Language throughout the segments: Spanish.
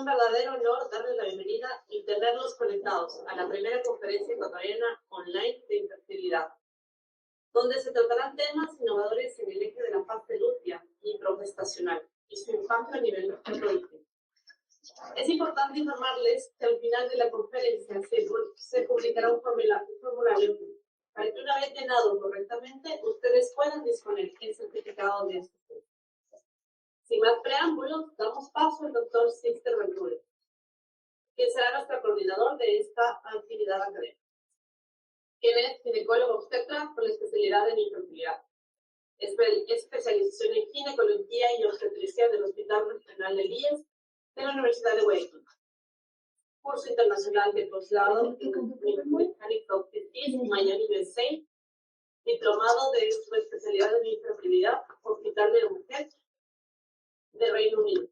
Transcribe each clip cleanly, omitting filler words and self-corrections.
un verdadero honor darles la bienvenida y tenerlos conectados a la primera conferencia ecuatoriana online de infertilidad, donde se tratarán temas innovadores en el eje de la fase lútea y progestacional y su impacto a nivel reproductivo. Es importante informarles que al final de la conferencia se publicará un formulario para que una vez llenado correctamente, ustedes puedan disponer el certificado de asistencia. Sin más preámbulos, damos paso al doctor Sixter Bermúdez, quien será nuestro coordinador de esta actividad académica, quien es ginecólogo obstetra con la especialidad en infertilidad, especialización en ginecología y obstetricia del Hospital Regional de IES de la Universidad de Guayaquil, curso internacional de posgrado en Mechanics of Disease, Miami, USA, diplomado de su especialidad en infertilidad, Hospital de la Mujer de Reino Unido,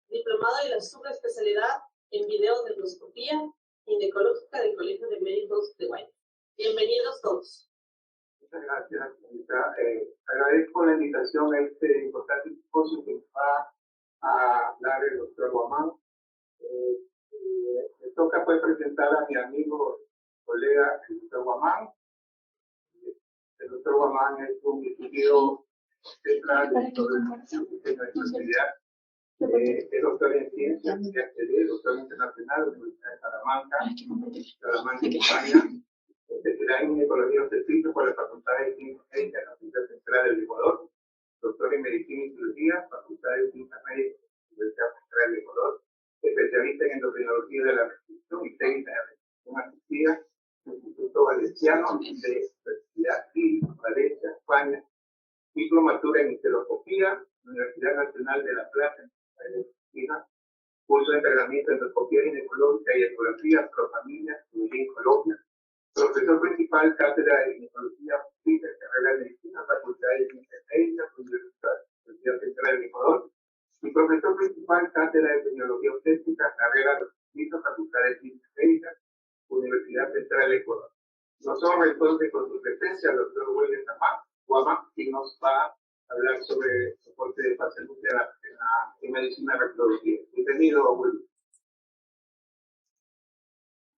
diplomado de la subespecialidad en videoendoscopía ginecológica del Colegio de Médicos de Guayaquil. Bienvenidos todos. Muchas gracias, señorita. Agradezco la invitación a este importante simposio que va a dar el doctor Guamán. Me toca pues presentar a mi amigo, colega, el doctor Guamán. El doctor Guamán es un distinguido central de la universidad. Es doctor en ciencias, doctor internacional de la Universidad de Salamanca, España. Especialidad en ginecología obstetricia por la Facultad de Ciencias Médicas de la Universidad Central del Ecuador. Doctor en medicina y cirugía, Facultad de Ciencias Médicas de la Universidad Central del Ecuador. Especialista en endocrinología de la reproducción y técnica de reproducción asistida, Instituto Valenciano de Fertilidad y Valencia, España. Diplomatura en histeroscopía, Universidad Nacional de La Plata, en Argentina. Curso de entrenamiento en endoscopía ginecológica y ecografía pro familia en Colombia. Profesor principal, cátedra de ginecología obstétrica, carrera de medicina, Facultad de Ciencias Médicas, Universidad Central del Ecuador. Y profesor principal, cátedra de epidemiología obstétrica, carrera de obstetricia, Facultad de Ciencias Médicas, Universidad Central del Ecuador. Nosotros entonces con su presencia, el doctor William Guamán, quien nos va a hablar sobre soporte de fase lútea en medicina reproductiva. Bienvenido, William.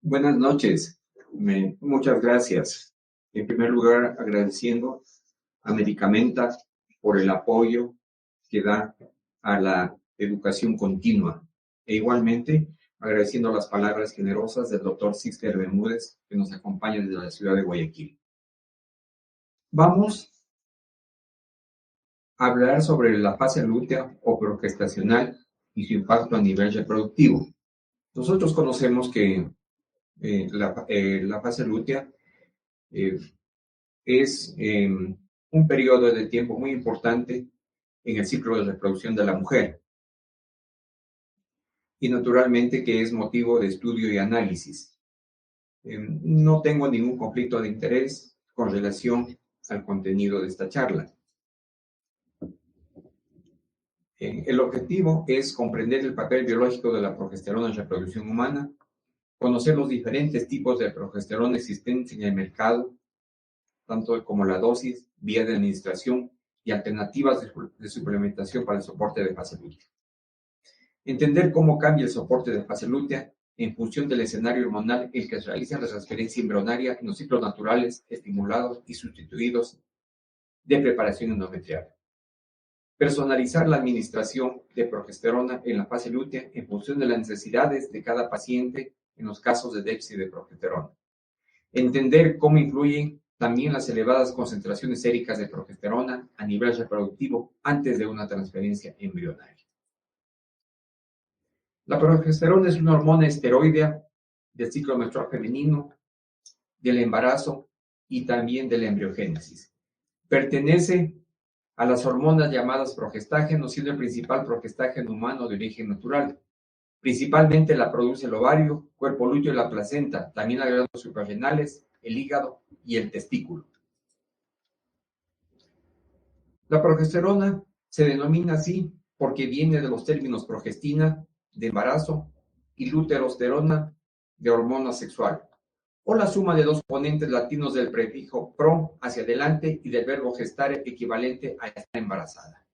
Buenas noches. Muchas gracias. En primer lugar, agradeciendo a Medicamenta por el apoyo que da a la educación continua. E igualmente, agradeciendo las palabras generosas del doctor Sixter Bermúdez, que nos acompaña desde la ciudad de Guayaquil. Vamos a hablar sobre la fase lútea o progestacional y su impacto a nivel reproductivo. Nosotros conocemos que la fase lútea es un periodo de tiempo muy importante en el ciclo de reproducción de la mujer y naturalmente que es motivo de estudio y análisis. No tengo ningún conflicto de interés con relación al contenido de esta charla. El objetivo es comprender el papel biológico de la progesterona en la reproducción humana, conocer los diferentes tipos de progesterona existentes en el mercado, tanto como la dosis, vía de administración y alternativas de suplementación para el soporte de fase lútea. Entender cómo cambia el soporte de fase lútea en función del escenario hormonal en el que se realiza la transferencia embrionaria en los ciclos naturales, estimulados y sustituidos de preparación endometrial. Personalizar la administración de progesterona en la fase lútea en función de las necesidades de cada paciente en los casos de déficit de progesterona. Entender cómo influyen también las elevadas concentraciones séricas de progesterona a nivel reproductivo antes de una transferencia embrionaria. La progesterona es una hormona esteroidea del ciclo menstrual femenino, del embarazo y también de la embriogénesis. Pertenece a las hormonas llamadas progestágenos, siendo el principal progestágeno humano de origen natural. Principalmente la produce el ovario, cuerpo lúteo y la placenta, también las glándulas suprarrenales, el hígado y el testículo. La progesterona se denomina así porque viene de los términos progestina, de embarazo, y luterosterona, de hormona sexual, o la suma de dos componentes latinos del prefijo pro, hacia adelante, y del verbo gestar, equivalente a estar embarazada.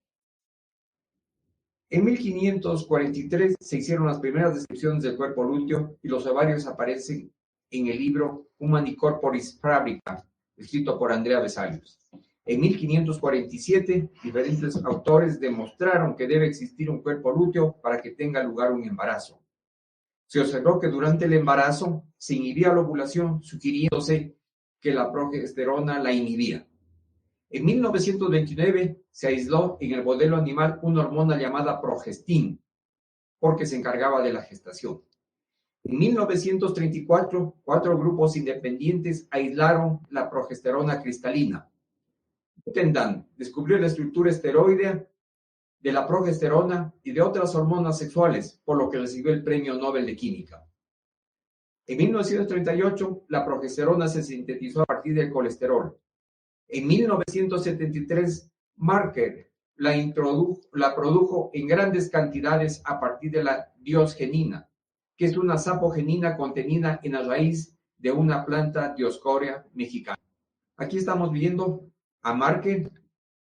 En 1543 se hicieron las primeras descripciones del cuerpo lúteo y los ovarios aparecen en el libro Humani Corporis Fabrica, escrito por Andrea Vesalius. En 1547, diferentes autores demostraron que debe existir un cuerpo lúteo para que tenga lugar un embarazo. Se observó que durante el embarazo se inhibía la ovulación, sugiriéndose que la progesterona la inhibía. En 1929 se aisló en el modelo animal una hormona llamada progestin, porque se encargaba de la gestación. En 1934, 4 grupos independientes aislaron la progesterona cristalina. Butendan descubrió la estructura esteroidea de la progesterona y de otras hormonas sexuales, por lo que recibió el Premio Nobel de Química. En 1938, la progesterona se sintetizó a partir del colesterol. En 1973, Marker la produjo en grandes cantidades a partir de la diosgenina, que es una sapogenina contenida en la raíz de una planta Dioscorea mexicana. Aquí estamos viendo a Marker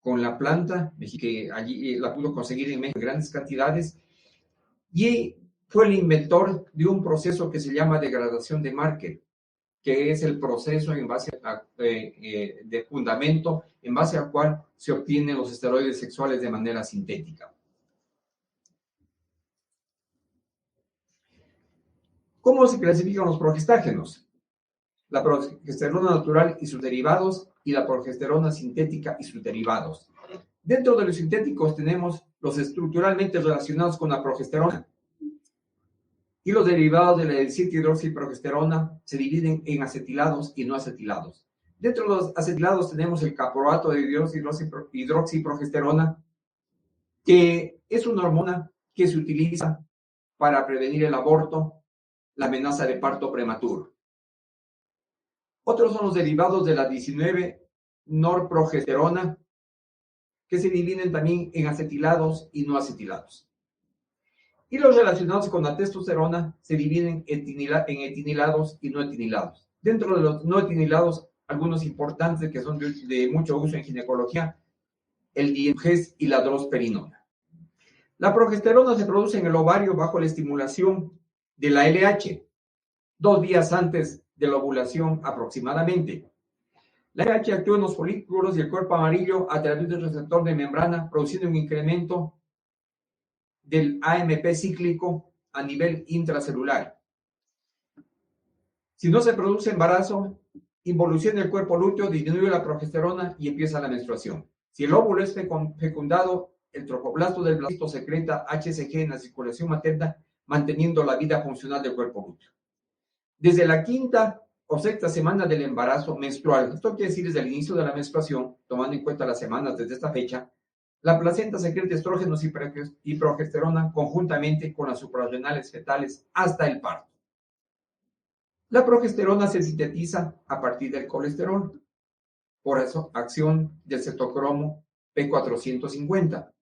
con la planta, que allí la pudo conseguir en México en grandes cantidades, y fue el inventor de un proceso que se llama degradación de Marker, que es el proceso en base de fundamento en base al cual se obtienen los esteroides sexuales de manera sintética. ¿Cómo se clasifican los progestágenos? La progesterona natural y sus derivados y la progesterona sintética y sus derivados. Dentro de los sintéticos tenemos los estructuralmente relacionados con la progesterona. Y los derivados de la 17-hidroxiprogesterona se dividen en acetilados y no acetilados. Dentro de los acetilados tenemos el caproato de hidroxiprogesterona, que es una hormona que se utiliza para prevenir el aborto, la amenaza de parto prematuro. Otros son los derivados de la 19-norprogesterona, que se dividen también en acetilados y no acetilados. Y los relacionados con la testosterona se dividen en etinilados y no etinilados. Dentro de los no etinilados, algunos importantes que son de mucho uso en ginecología, el dienges y la drosperinona. La progesterona se produce en el ovario bajo la estimulación de la LH, 2 días antes de la ovulación aproximadamente. La LH actúa en los folículos y el cuerpo amarillo a través del receptor de membrana, produciendo un incremento del AMP cíclico a nivel intracelular. Si no se produce embarazo, involuciona el cuerpo lúteo, disminuye la progesterona y empieza la menstruación. Si el óvulo es fecundado, el tropoblasto del blasto secreta HCG en la circulación materna, manteniendo la vida funcional del cuerpo lúteo. Desde la 5ª o 6ª semana del embarazo menstrual, esto quiere decir desde el inicio de la menstruación, tomando en cuenta las semanas desde esta fecha, la placenta secreta estrógenos y progesterona conjuntamente con las suprarrenales fetales hasta el parto. La progesterona se sintetiza a partir del colesterol, por eso acción del citocromo P450,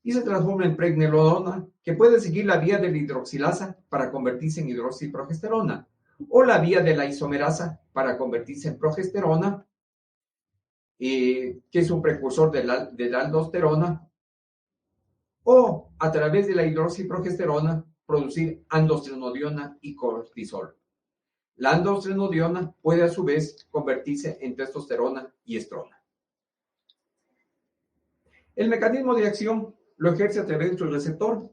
y se transforma en pregnenolona, que puede seguir la vía de la hidroxilasa para convertirse en hidroxiprogesterona, o la vía de la isomerasa para convertirse en progesterona, que es un precursor de la aldosterona, o a través de la hidroxiprogesterona producir androstenediona y cortisol. La androstenediona puede a su vez convertirse en testosterona y estrona. El mecanismo de acción lo ejerce a través de su receptor.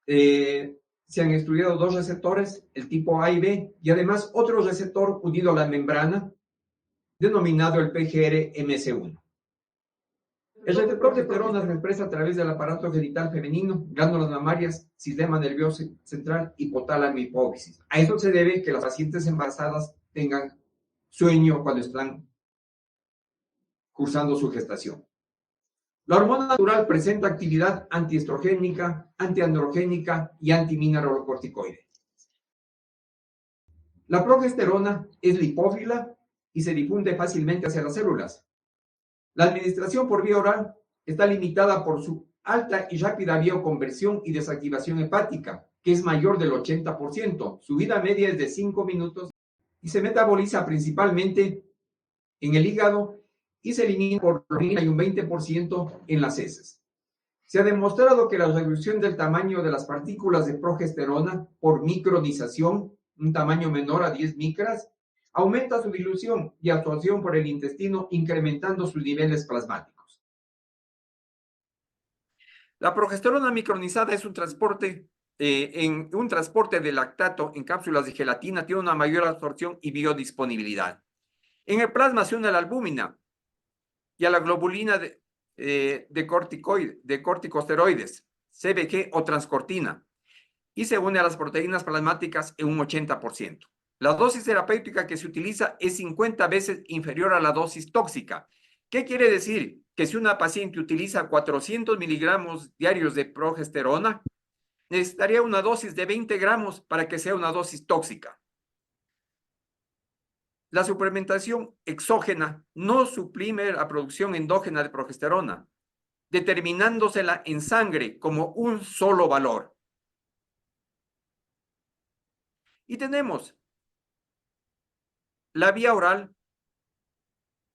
Se han estudiado 2 receptores, el tipo A y B, y además otro receptor unido a la membrana, denominado el PGR-MS1. El receptor de progesterona se expresa a través del aparato genital femenino, glándulas mamarias, sistema nervioso central, hipotálamo y hipófisis. A eso se debe que las pacientes embarazadas tengan sueño cuando están cursando su gestación. La hormona natural presenta actividad antiestrogénica, antiandrogénica y antimineralocorticoide. La progesterona es lipófila y se difunde fácilmente hacia las células. La administración por vía oral está limitada por su alta y rápida bioconversión y desactivación hepática, que es mayor del 80%. Su vida media es de 5 minutos y se metaboliza principalmente en el hígado y se elimina por la orina y un 20% en las heces. Se ha demostrado que la reducción del tamaño de las partículas de progesterona por micronización, un tamaño menor a 10 micras, aumenta su dilución y absorción por el intestino, incrementando sus niveles plasmáticos. La progesterona micronizada es un transporte de lactato en cápsulas de gelatina, tiene una mayor absorción y biodisponibilidad. En el plasma se une a la albúmina y a la globulina de corticosteroides, CBG o transcortina, y se une a las proteínas plasmáticas en un 80%. La dosis terapéutica que se utiliza es 50 veces inferior a la dosis tóxica. ¿Qué quiere decir? Que si una paciente utiliza 400 miligramos diarios de progesterona, necesitaría una dosis de 20 gramos para que sea una dosis tóxica. La suplementación exógena no suprime la producción endógena de progesterona, determinándosela en sangre como un solo valor. Y tenemos la vía oral,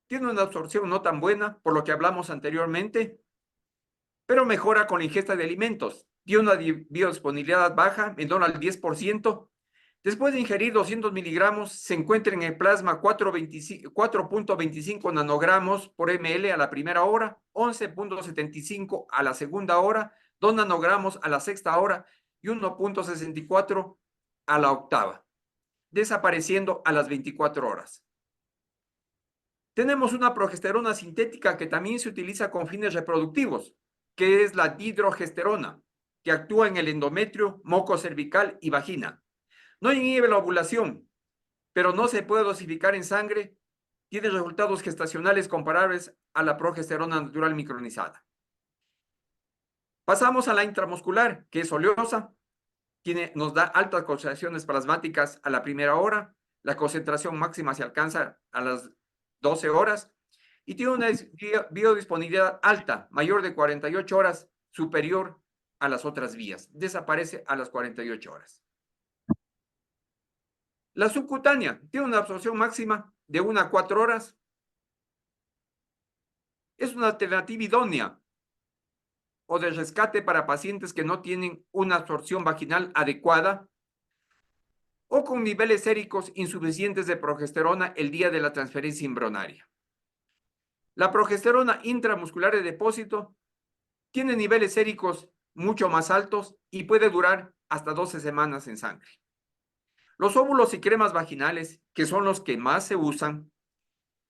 tiene una absorción no tan buena, por lo que hablamos anteriormente, pero mejora con la ingesta de alimentos. Tiene una biodisponibilidad baja, menor al 10%. Después de ingerir 200 miligramos, se encuentra en el plasma 4.25 nanogramos por ml a la primera hora, 11.75 a la segunda hora, 2 nanogramos a la sexta hora y 1.64 a la octava, desapareciendo a las 24 horas. Tenemos una progesterona sintética que también se utiliza con fines reproductivos, que es la dihidrogesterona, que actúa en el endometrio, moco cervical y vagina. No inhibe la ovulación, pero no se puede dosificar en sangre. Tiene resultados gestacionales comparables a la progesterona natural micronizada. Pasamos a la intramuscular, que es oleosa. Nos da altas concentraciones plasmáticas a la primera hora. La concentración máxima se alcanza a las 12 horas. Y tiene una biodisponibilidad alta, mayor de 48 horas, superior a las otras vías. Desaparece a las 48 horas. La subcutánea tiene una absorción máxima de 1 a 4 horas. Es una alternativa idónea o de rescate para pacientes que no tienen una absorción vaginal adecuada o con niveles séricos insuficientes de progesterona el día de la transferencia embrionaria. La progesterona intramuscular de depósito tiene niveles séricos mucho más altos y puede durar hasta 12 semanas en sangre. Los óvulos y cremas vaginales, que son los que más se usan,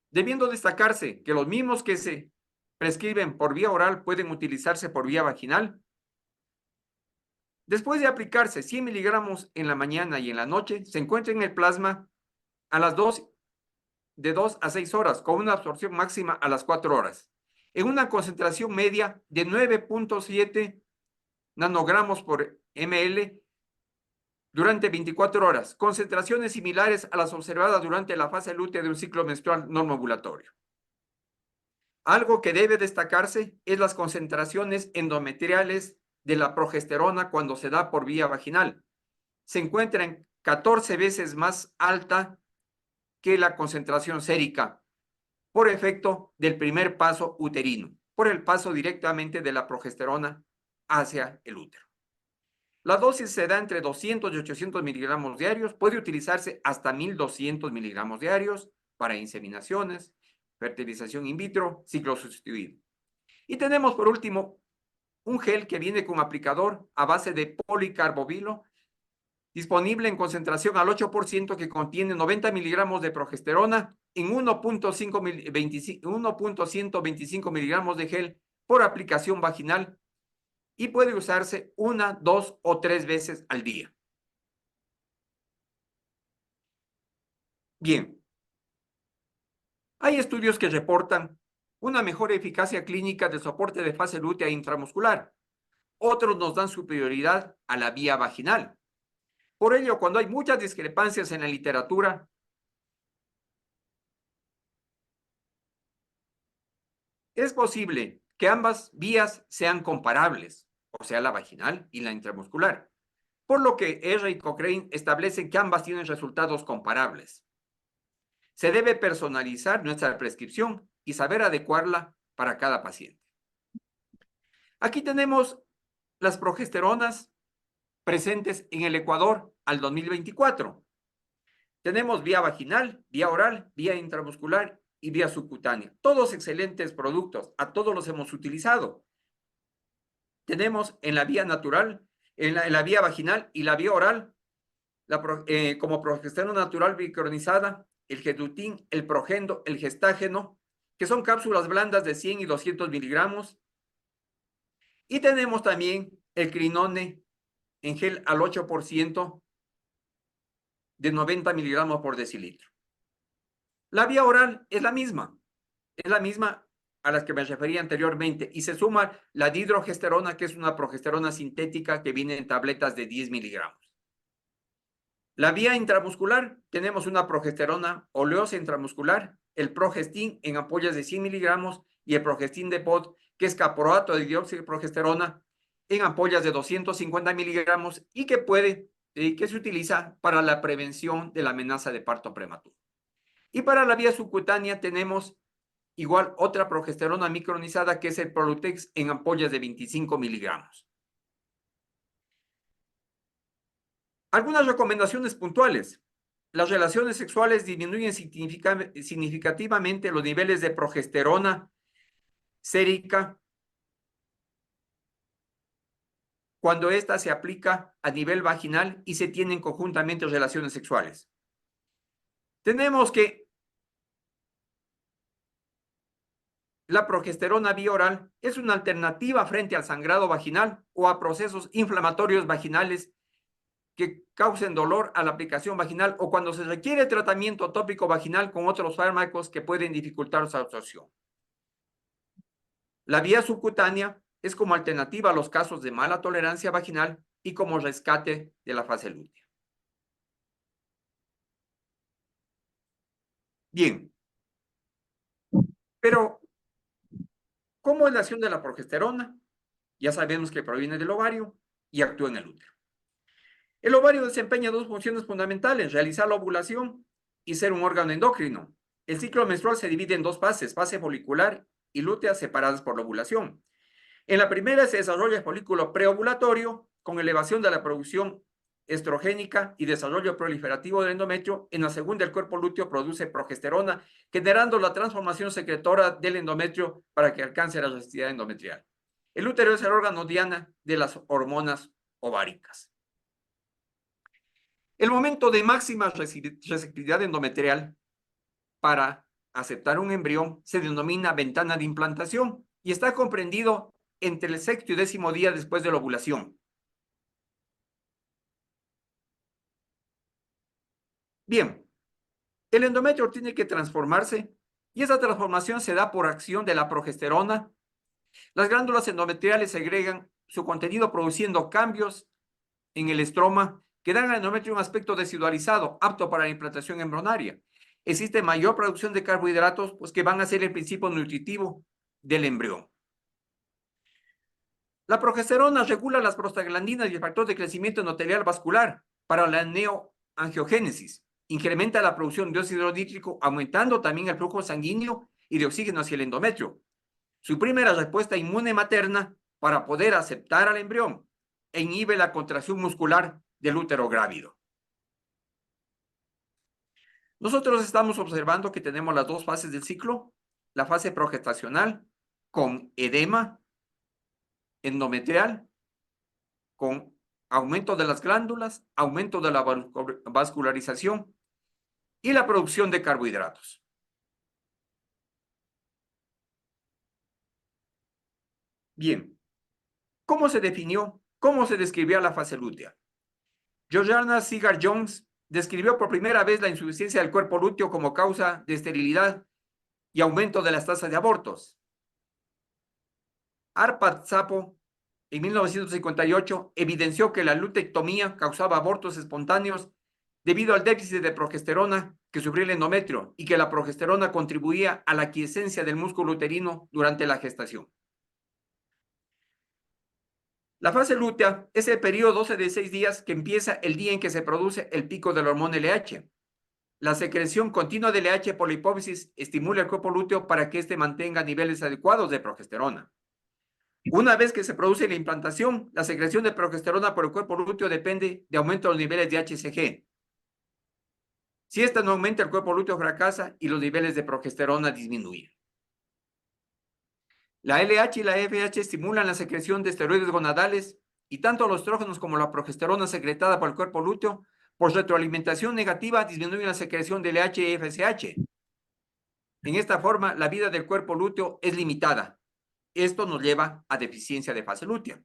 debiendo destacarse que los mismos que se prescriben por vía oral pueden utilizarse por vía vaginal. Después de aplicarse 100 miligramos en la mañana y en la noche, se encuentra en el plasma a las 2 a 6 horas, con una absorción máxima a las 4 horas, en una concentración media de 9.7 nanogramos por ml durante 24 horas, concentraciones similares a las observadas durante la fase lútea de un ciclo menstrual normoovulatorio. Algo que debe destacarse es las concentraciones endometriales de la progesterona cuando se da por vía vaginal. Se encuentra en 14 veces más alta que la concentración sérica por efecto del primer paso uterino, por el paso directamente de la progesterona hacia el útero. La dosis se da entre 200 y 800 miligramos diarios, puede utilizarse hasta 1200 miligramos diarios para inseminaciones, fertilización in vitro, ciclo sustituido. Y tenemos por último un gel que viene con aplicador a base de policarbovilo, disponible en concentración al 8%, que contiene 90 miligramos de progesterona en 1.125 miligramos de gel por aplicación vaginal y puede usarse 1, 2 o 3 veces al día. Bien, hay estudios que reportan una mejor eficacia clínica de soporte de fase lútea intramuscular. Otros nos dan superioridad a la vía vaginal. Por ello, cuando hay muchas discrepancias en la literatura, es posible que ambas vías sean comparables, o sea, la vaginal y la intramuscular, por lo que R y Cochrane establecen que ambas tienen resultados comparables. Se debe personalizar nuestra prescripción y saber adecuarla para cada paciente. Aquí tenemos las progesteronas presentes en el Ecuador al 2024. Tenemos vía vaginal, vía oral, vía intramuscular y vía subcutánea. Todos excelentes productos, a todos los hemos utilizado. Tenemos en la vía natural, en la vía vaginal y la vía oral, como progesterona natural micronizada, el Gedutin, el Progendo, el Gestágeno, que son cápsulas blandas de 100 y 200 miligramos. Y tenemos también el Crinone en gel al 8% de 90 miligramos por decilitro. La vía oral es la misma a las que me refería anteriormente, y se suma la dihidrogesterona, que es una progesterona sintética que viene en tabletas de 10 miligramos. La vía intramuscular, tenemos una progesterona oleosa intramuscular, el Progestin en ampollas de 100 miligramos y el Progestin de pod, que es caproato de dióxido de progesterona en ampollas de 250 miligramos y que se utiliza para la prevención de la amenaza de parto prematuro. Y para la vía subcutánea tenemos igual otra progesterona micronizada, que es el Prolutex en ampollas de 25 miligramos. Algunas recomendaciones puntuales. Las relaciones sexuales disminuyen significativamente los niveles de progesterona sérica cuando ésta se aplica a nivel vaginal y se tienen conjuntamente relaciones sexuales. Tenemos que la progesterona vía oral es una alternativa frente al sangrado vaginal o a procesos inflamatorios vaginales que causen dolor a la aplicación vaginal o cuando se requiere tratamiento tópico vaginal con otros fármacos que pueden dificultar su absorción. La vía subcutánea es como alternativa a los casos de mala tolerancia vaginal y como rescate de la fase lútea. Bien, pero ¿cómo es la acción de la progesterona? Ya sabemos que proviene del ovario y actúa en el útero. El ovario desempeña dos funciones fundamentales: realizar la ovulación y ser un órgano endocrino. El ciclo menstrual se divide en dos fases, fase folicular y lútea, separadas por la ovulación. En la primera se desarrolla el folículo preovulatorio con elevación de la producción estrogénica y desarrollo proliferativo del endometrio. En la segunda, el cuerpo lúteo produce progesterona, generando la transformación secretora del endometrio para que alcance la elasticidad endometrial. El útero es el órgano diana de las hormonas ováricas. El momento de máxima receptividad endometrial para aceptar un embrión se denomina ventana de implantación y está comprendido entre el sexto y 10º día después de la ovulación. Bien, el endometrio tiene que transformarse y esa transformación se da por acción de la progesterona. Las glándulas endometriales segregan su contenido produciendo cambios en el estroma que dan al endometrio un aspecto deshidralizado, apto para la implantación embrionaria. Existe mayor producción de carbohidratos, pues que van a ser el principio nutritivo del embrión. La progesterona regula las prostaglandinas y el factor de crecimiento endotelial vascular para la neoangiogénesis. Incrementa la producción de dióxido nítrico, aumentando también el flujo sanguíneo y de oxígeno hacia el endometrio. Suprime la respuesta inmune materna para poder aceptar al embrión e inhibe la contracción muscular del útero grávido. Nosotros estamos observando que tenemos las dos fases del ciclo, la fase progestacional con edema endometrial, con aumento de las glándulas, aumento de la vascularización y la producción de carbohidratos. Bien, ¿cómo se definió, cómo se describió la fase lútea? Georgiana Seagar Jones describió por primera vez la insuficiencia del cuerpo lúteo como causa de esterilidad y aumento de las tasas de abortos. Arpad Sapo, en 1958, evidenció que la lutectomía causaba abortos espontáneos debido al déficit de progesterona que sufría el endometrio y que la progesterona contribuía a la quiescencia del músculo uterino durante la gestación. La fase lútea es el periodo 12 de 6 días que empieza el día en que se produce el pico de la hormona LH. La secreción continua de LH por la hipófisis estimula el cuerpo lúteo para que éste mantenga niveles adecuados de progesterona. Una vez que se produce la implantación, la secreción de progesterona por el cuerpo lúteo depende de aumento de los niveles de HCG. Si esta no aumenta, el cuerpo lúteo fracasa y los niveles de progesterona disminuyen. La LH y la FH estimulan la secreción de esteroides gonadales y tanto los estrógenos como la progesterona secretada por el cuerpo lúteo, por retroalimentación negativa, disminuyen la secreción de LH y FSH. En esta forma, la vida del cuerpo lúteo es limitada. Esto nos lleva a deficiencia de fase lútea.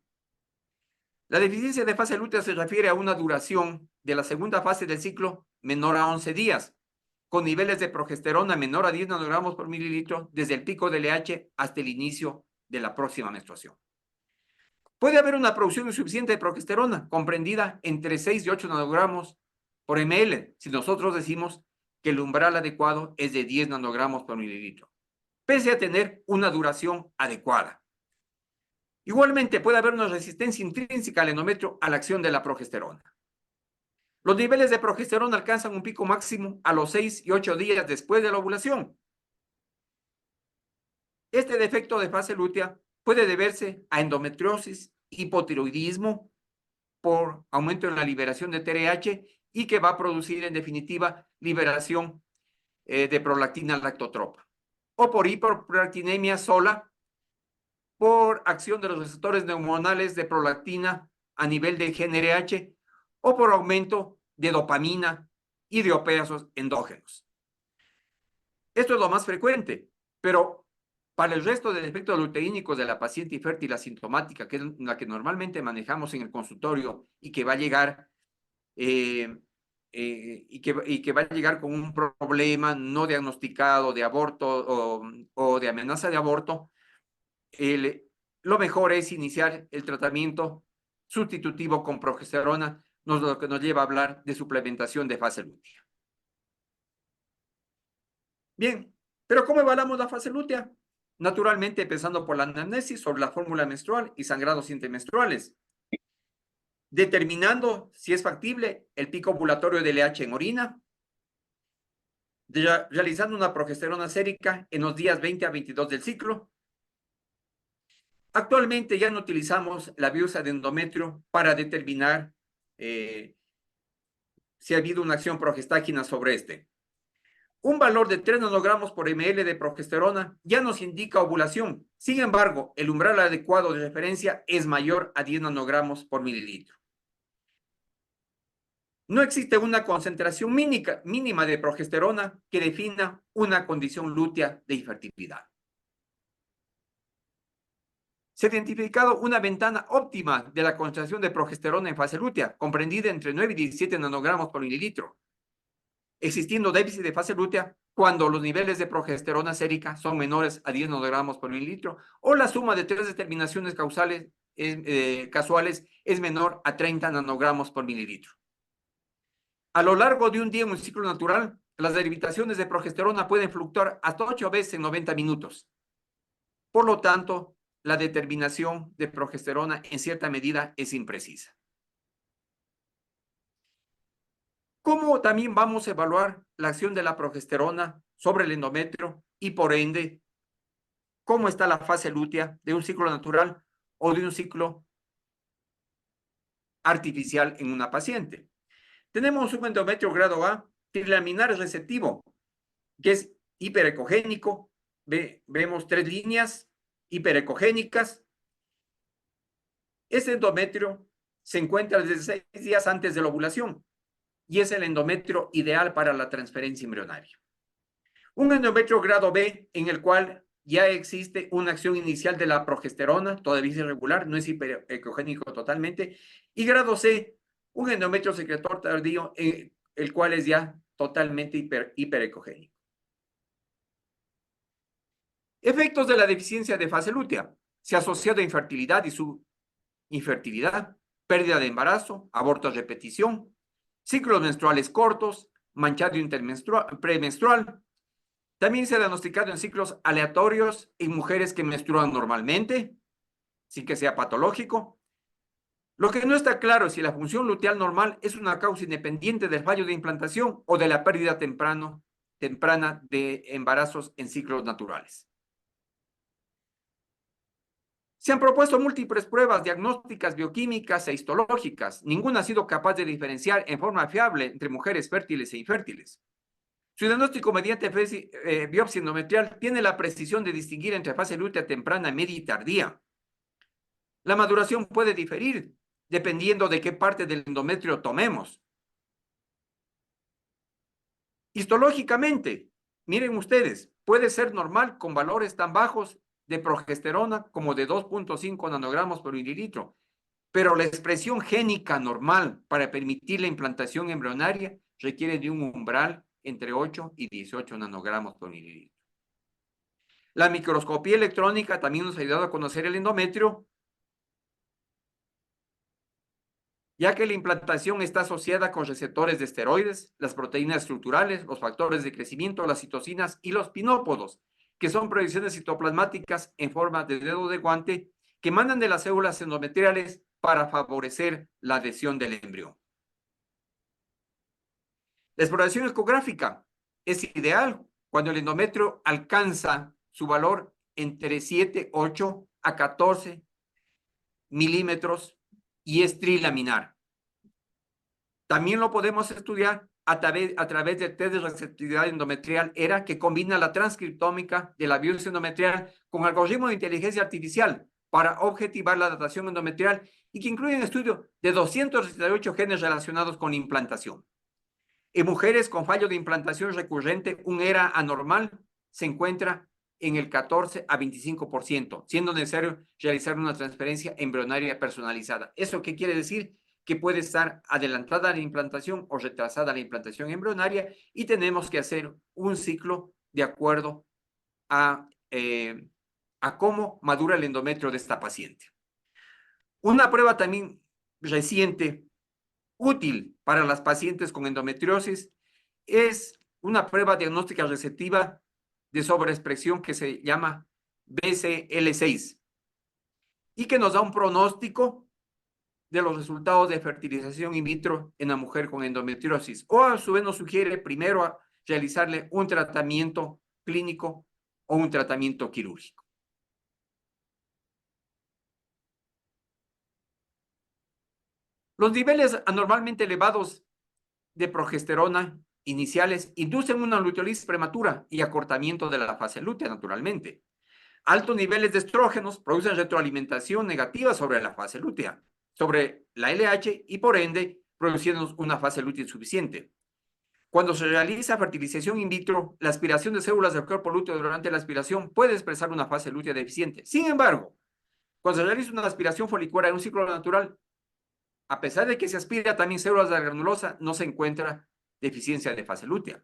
La deficiencia de fase lútea se refiere a una duración de la segunda fase del ciclo menor a 11 días, con niveles de progesterona menor a 10 nanogramos por mililitro desde el pico del LH hasta el inicio de la próxima menstruación. Puede haber una producción insuficiente de progesterona, comprendida entre 6 y 8 nanogramos por ml, si nosotros decimos que el umbral adecuado es de 10 nanogramos por mililitro, pese a tener una duración adecuada. Igualmente, puede haber una resistencia intrínseca al endometrio a la acción de la progesterona. Los niveles de progesterona alcanzan un pico máximo a los 6 y 8 días después de la ovulación. Este defecto de fase lútea puede deberse a endometriosis, hipotiroidismo, por aumento en la liberación de TRH y que va a producir en definitiva liberación de prolactina lactotropa, o por hiperprolactinemia sola, por acción de los receptores neuronales de prolactina a nivel de GnRH, o por aumento de dopamina y de opiáceos endógenos. Esto es lo más frecuente, pero para el resto de defectos luteínicos de la paciente infértil asintomática, que es la que normalmente manejamos en el consultorio y que va a llegar y que va a llegar con un problema no diagnosticado de aborto o de amenaza de aborto, lo mejor es iniciar el tratamiento sustitutivo con progesterona, lo que nos lleva a hablar de suplementación de fase lútea. Bien, pero ¿cómo evaluamos la fase lútea? Naturalmente, empezando por la anamnesis sobre la fórmula menstrual y sangrados intermenstruales, determinando si es factible el pico ovulatorio de LH en orina, realizando una progesterona sérica en los días 20 a 22 del ciclo. Actualmente ya no utilizamos la biopsia de endometrio para determinar si ha habido una acción progestágena sobre este. Un valor de 3 nanogramos por ml de progesterona ya nos indica ovulación. Sin embargo, el umbral adecuado de referencia es mayor a 10 nanogramos por mililitro. No existe una concentración mínima de progesterona que defina una condición lútea de infertilidad. Se ha identificado una ventana óptima de la concentración de progesterona en fase lútea, comprendida entre 9 y 17 nanogramos por mililitro, existiendo déficit de fase lútea cuando los niveles de progesterona sérica son menores a 10 nanogramos por mililitro o la suma de 3 determinaciones casuales es menor a 30 nanogramos por mililitro. A lo largo de un día en un ciclo natural, las derivaciones de progesterona pueden fluctuar hasta 8 veces en 90 minutos. Por lo tanto, la determinación de progesterona en cierta medida es imprecisa. ¿Cómo también vamos a evaluar la acción de la progesterona sobre el endometrio y por ende cómo está la fase lútea de un ciclo natural o de un ciclo artificial en una paciente? Tenemos un endometrio grado A, trilaminar receptivo, que es hiperecogénico. Vemos 3 líneas hiperecogénicas. Este endometrio se encuentra desde 6 días antes de la ovulación y es el endometrio ideal para la transferencia embrionaria. Un endometrio grado B en el cual ya existe una acción inicial de la progesterona, todavía es irregular, no es hiperecogénico totalmente, y grado C, un endometrio secretor tardío, el cual es ya totalmente hiperecogénico. Efectos de la deficiencia de fase lútea. Se asocia a infertilidad y su infertilidad, pérdida de embarazo, aborto a repetición, ciclos menstruales cortos, manchado premenstrual. También se ha diagnosticado en ciclos aleatorios en mujeres que menstruan normalmente, sin que sea patológico. Lo que no está claro es si la función luteal normal es una causa independiente del fallo de implantación o de la pérdida temprana de embarazos en ciclos naturales. Se han propuesto múltiples pruebas diagnósticas, bioquímicas e histológicas. Ninguna ha sido capaz de diferenciar en forma fiable entre mujeres fértiles e infértiles. Su diagnóstico mediante biopsia endometrial tiene la precisión de distinguir entre fase lútea temprana, media y tardía. La maduración puede diferir dependiendo de qué parte del endometrio tomemos. Histológicamente, miren ustedes, puede ser normal con valores tan bajos de progesterona como de 2.5 nanogramos por mililitro, pero la expresión génica normal para permitir la implantación embrionaria requiere de un umbral entre 8 y 18 nanogramos por mililitro. La microscopía electrónica también nos ha ayudado a conocer el endometrio, ya que la implantación está asociada con receptores de esteroides, las proteínas estructurales, los factores de crecimiento, las citocinas y los pinópodos, que son proyecciones citoplasmáticas en forma de dedo de guante que emanan de las células endometriales para favorecer la adhesión del embrión. La exploración ecográfica es ideal cuando el endometrio alcanza su valor entre 7, 8 a 14 milímetros y es trilaminar. También lo podemos estudiar a través del test de receptividad endometrial ERA, que combina la transcriptómica de la biopsia endometrial con algoritmos de inteligencia artificial para objetivar la datación endometrial y que incluye un estudio de 268 genes relacionados con la implantación. En mujeres con fallo de implantación recurrente, un ERA anormal se encuentra en el 14 a 25%, siendo necesario realizar una transferencia embrionaria personalizada. ¿Eso qué quiere decir? Que puede estar adelantada la implantación o retrasada la implantación embrionaria y tenemos que hacer un ciclo de acuerdo a cómo madura el endometrio de esta paciente. Una prueba también reciente, útil para las pacientes con endometriosis, es una prueba diagnóstica receptiva de sobreexpresión que se llama BCL6 y que nos da un pronóstico de los resultados de fertilización in vitro en la mujer con endometriosis, o a su vez nos sugiere primero realizarle un tratamiento clínico o un tratamiento quirúrgico. Los niveles anormalmente elevados de progesterona iniciales inducen una luteolisis prematura y acortamiento de la fase lútea, naturalmente. Altos niveles de estrógenos producen retroalimentación negativa sobre la fase lútea, sobre la LH y por ende produciendo una fase lútea insuficiente. Cuando se realiza fertilización in vitro, la aspiración de células del cuerpo lúteo durante la aspiración puede expresar una fase lútea deficiente. Sin embargo, cuando se realiza una aspiración folicular en un ciclo natural, a pesar de que se aspira también células de la granulosa, no se encuentra deficiencia de fase lútea.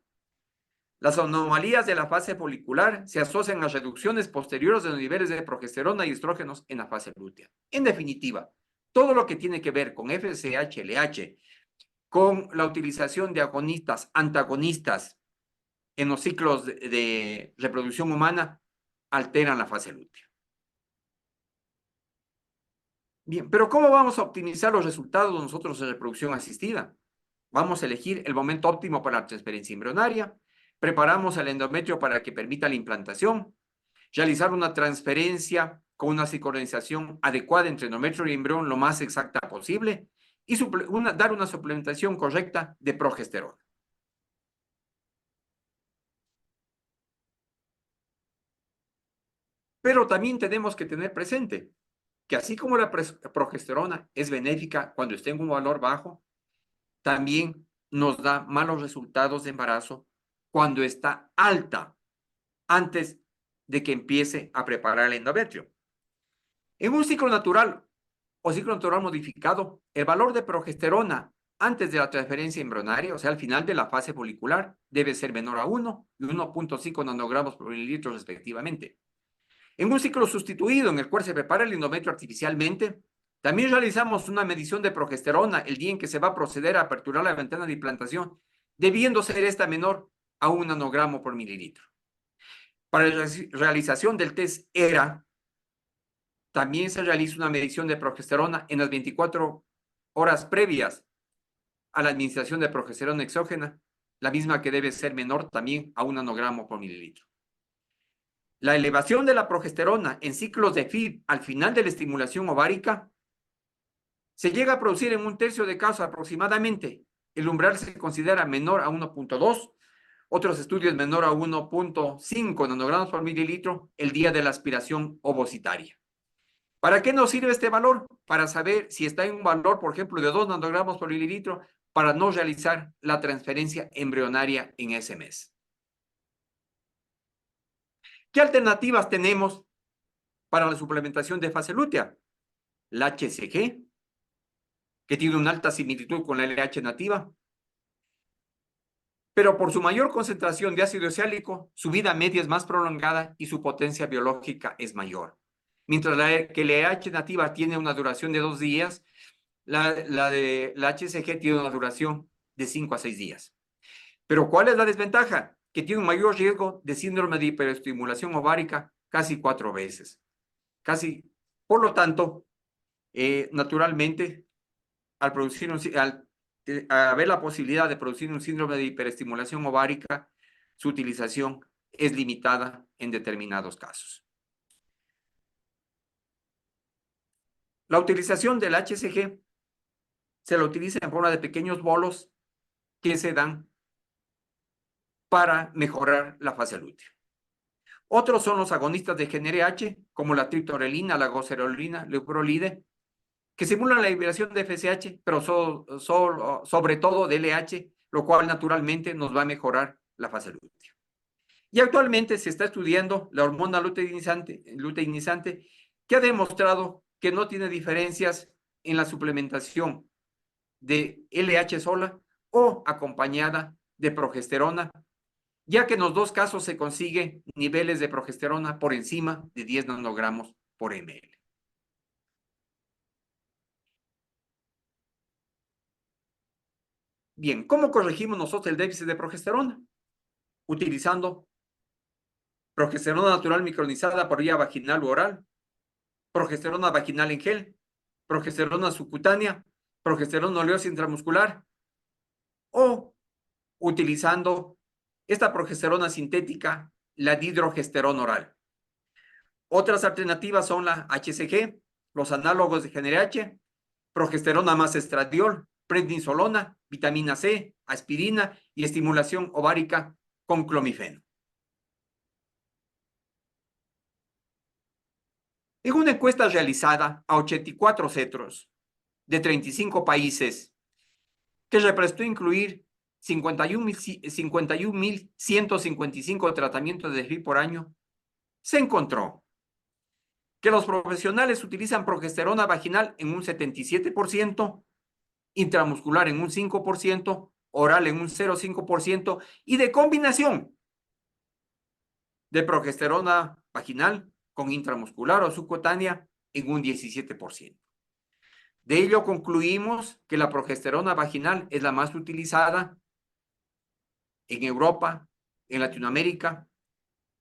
Las anomalías de la fase folicular se asocian a reducciones posteriores de los niveles de progesterona y estrógenos en la fase lútea. En definitiva, todo lo que tiene que ver con FSH, LH, con la utilización de agonistas, antagonistas en los ciclos de reproducción humana, alteran la fase lútea. Bien, pero ¿cómo vamos a optimizar los resultados nosotros de reproducción asistida? Vamos a elegir el momento óptimo para la transferencia embrionaria, preparamos el endometrio para que permita la implantación, realizar una transferencia con una sincronización adecuada entre endometrio y embrión lo más exacta posible y dar una suplementación correcta de progesterona. Pero también tenemos que tener presente que así como la progesterona es benéfica cuando esté en un valor bajo, también nos da malos resultados de embarazo cuando está alta, antes de que empiece a preparar el endometrio. En un ciclo natural o ciclo natural modificado, el valor de progesterona antes de la transferencia embrionaria, o sea, al final de la fase folicular, debe ser menor a 1 y 1.5 nanogramos por mililitro respectivamente. En un ciclo sustituido en el cual se prepara el endometrio artificialmente, también realizamos una medición de progesterona el día en que se va a proceder a aperturar la ventana de implantación, debiendo ser esta menor a 1 nanogramo por mililitro. Para la realización del test ERA, también se realiza una medición de progesterona en las 24 horas previas a la administración de progesterona exógena, la misma que debe ser menor también a 1 nanogramo por mililitro. la elevación de la progesterona en ciclos de FIB al final de la estimulación ovárica se llega a producir en un tercio de casos aproximadamente. El umbral se considera menor a 1.2, otros estudios menor a 1.5 nanogramos por mililitro el día de la aspiración ovocitaria. ¿Para qué nos sirve este valor? Para saber si está en un valor, por ejemplo, de 2 nanogramos por mililitro, para no realizar la transferencia embrionaria en ese mes. ¿Qué alternativas tenemos para la suplementación de fase lútea? La HCG, que tiene una alta similitud con la LH nativa, pero por su mayor concentración de ácido oxálico, su vida media es más prolongada y su potencia biológica es mayor. Mientras que la LH nativa tiene una duración de 2 días, la HCG tiene una duración de 5 a 6 días. Pero ¿cuál es la desventaja? Que tiene un mayor riesgo de síndrome de hiperestimulación ovárica casi 4 veces. Por lo tanto, naturalmente, al haber la posibilidad de producir un síndrome de hiperestimulación ovárica, su utilización es limitada en determinados casos. La utilización del HCG se la utiliza en forma de pequeños bolos que se dan para mejorar la fase lútea. Otros son los agonistas de GnRH, como la triptorelina, la goserelina, leuprolide, que simulan la liberación de FSH, pero sobre todo de LH, lo cual naturalmente nos va a mejorar la fase lútea. Y actualmente se está estudiando la hormona luteinizante, que ha demostrado que no tiene diferencias en la suplementación de LH sola o acompañada de progesterona, ya que en los dos casos se consigue niveles de progesterona por encima de 10 nanogramos por ml. Bien, ¿cómo corregimos nosotros el déficit de progesterona? Utilizando progesterona natural micronizada por vía vaginal u oral, progesterona vaginal en gel, progesterona subcutánea, progesterona oleosa intramuscular, o utilizando esta progesterona sintética, la dihidrogesterona oral. Otras alternativas son la HCG, los análogos de GnRH, progesterona más estradiol, prednisolona, vitamina C, aspirina y estimulación ovárica con clomifeno. En una encuesta realizada a 84 centros de 35 países, que representó incluir 51.155 tratamientos de FIB por año, se encontró que los profesionales utilizan progesterona vaginal en un 77%, intramuscular en un 5%, oral en un 0,5% y de combinación de progesterona vaginal con intramuscular o subcutánea en un 17%. De ello concluimos que la progesterona vaginal es la más utilizada en Europa, en Latinoamérica,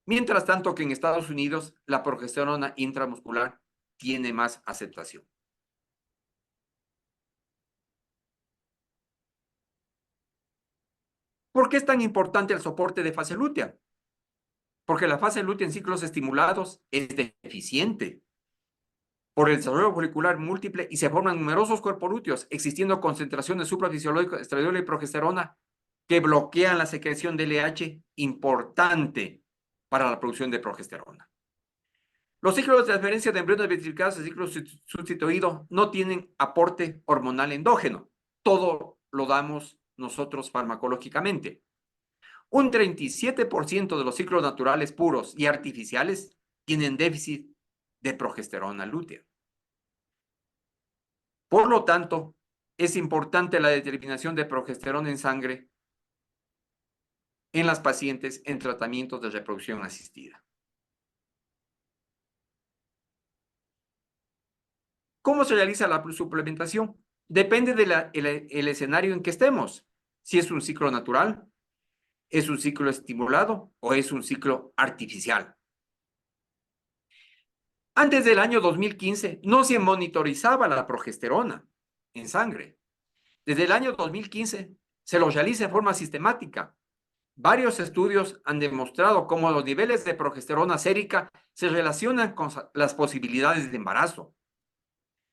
mientras tanto que en Estados Unidos la progesterona intramuscular tiene más aceptación. ¿Por qué es tan importante el soporte de fase lútea? Porque la fase lútea en ciclos estimulados es deficiente por el desarrollo folicular múltiple y se forman numerosos cuerpos lúteos, existiendo concentraciones suprafisiológicas de estradiol y progesterona que bloquean la secreción de LH importante para la producción de progesterona. Los ciclos de transferencia de embriones vitrificados y ciclos sustituidos no tienen aporte hormonal endógeno. Todo lo damos nosotros farmacológicamente. Un 37% de los ciclos naturales puros y artificiales tienen déficit de progesterona lútea. Por lo tanto, es importante la determinación de progesterona en sangre en las pacientes en tratamientos de reproducción asistida. ¿Cómo se realiza la suplementación? Depende del escenario en que estemos. Si es un ciclo natural, es un ciclo estimulado o es un ciclo artificial. Antes del año 2015 no se monitorizaba la progesterona en sangre. Desde el año 2015 se lo realiza en forma sistemática. Varios estudios han demostrado cómo los niveles de progesterona sérica se relacionan con las posibilidades de embarazo.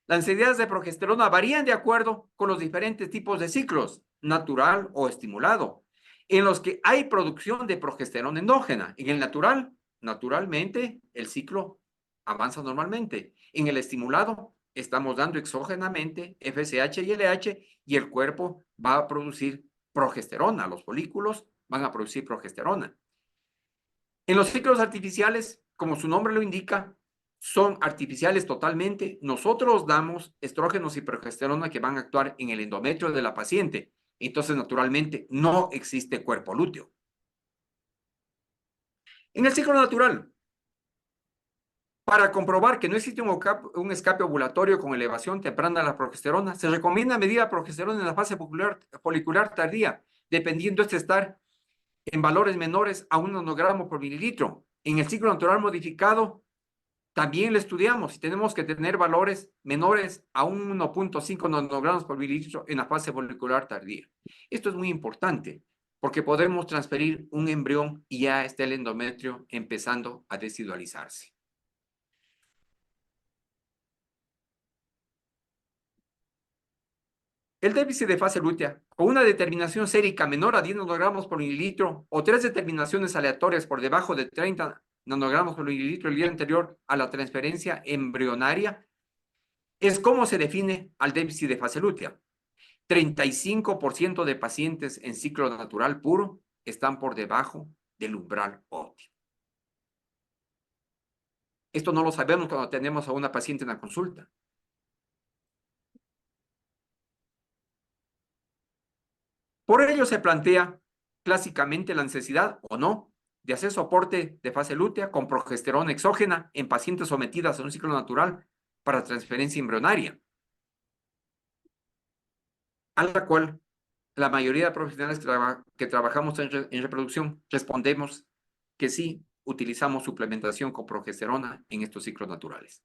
Las necesidades de progesterona varían de acuerdo con los diferentes tipos de ciclos, natural o estimulado, en los que hay producción de progesterona endógena. En el natural, naturalmente, el ciclo avanza normalmente. En el estimulado, estamos dando exógenamente FSH y LH y el cuerpo va a producir progesterona. Los folículos van a producir progesterona. En los ciclos artificiales, como su nombre lo indica, son artificiales totalmente. Nosotros damos estrógenos y progesterona que van a actuar en el endometrio de la paciente. Entonces, naturalmente, no existe cuerpo lúteo. En el ciclo natural, para comprobar que no existe un escape ovulatorio con elevación temprana de la progesterona, se recomienda medir la progesterona en la fase folicular tardía, dependiendo de estar en valores menores a 1 nanogramo por mililitro. En el ciclo natural modificado, también lo estudiamos y tenemos que tener valores menores a 1.5 nanogramos por mililitro en la fase folicular tardía. Esto es muy importante porque podemos transferir un embrión y ya está el endometrio empezando a desidualizarse. El déficit de fase lútea, con una determinación sérica menor a 10 nanogramos por mililitro o 3 determinaciones aleatorias por debajo de 30 nanogramos por mililitro el día anterior a la transferencia embrionaria, es como se define al déficit de fase lútea. 35% de pacientes en ciclo natural puro están por debajo del umbral óptimo. Esto no lo sabemos cuando tenemos a una paciente en la consulta. Por ello se plantea clásicamente la necesidad o no de hacer soporte de fase lútea con progesterona exógena en pacientes sometidas a un ciclo natural para transferencia embrionaria, a la cual la mayoría de profesionales que trabajamos en reproducción respondemos que sí utilizamos suplementación con progesterona en estos ciclos naturales.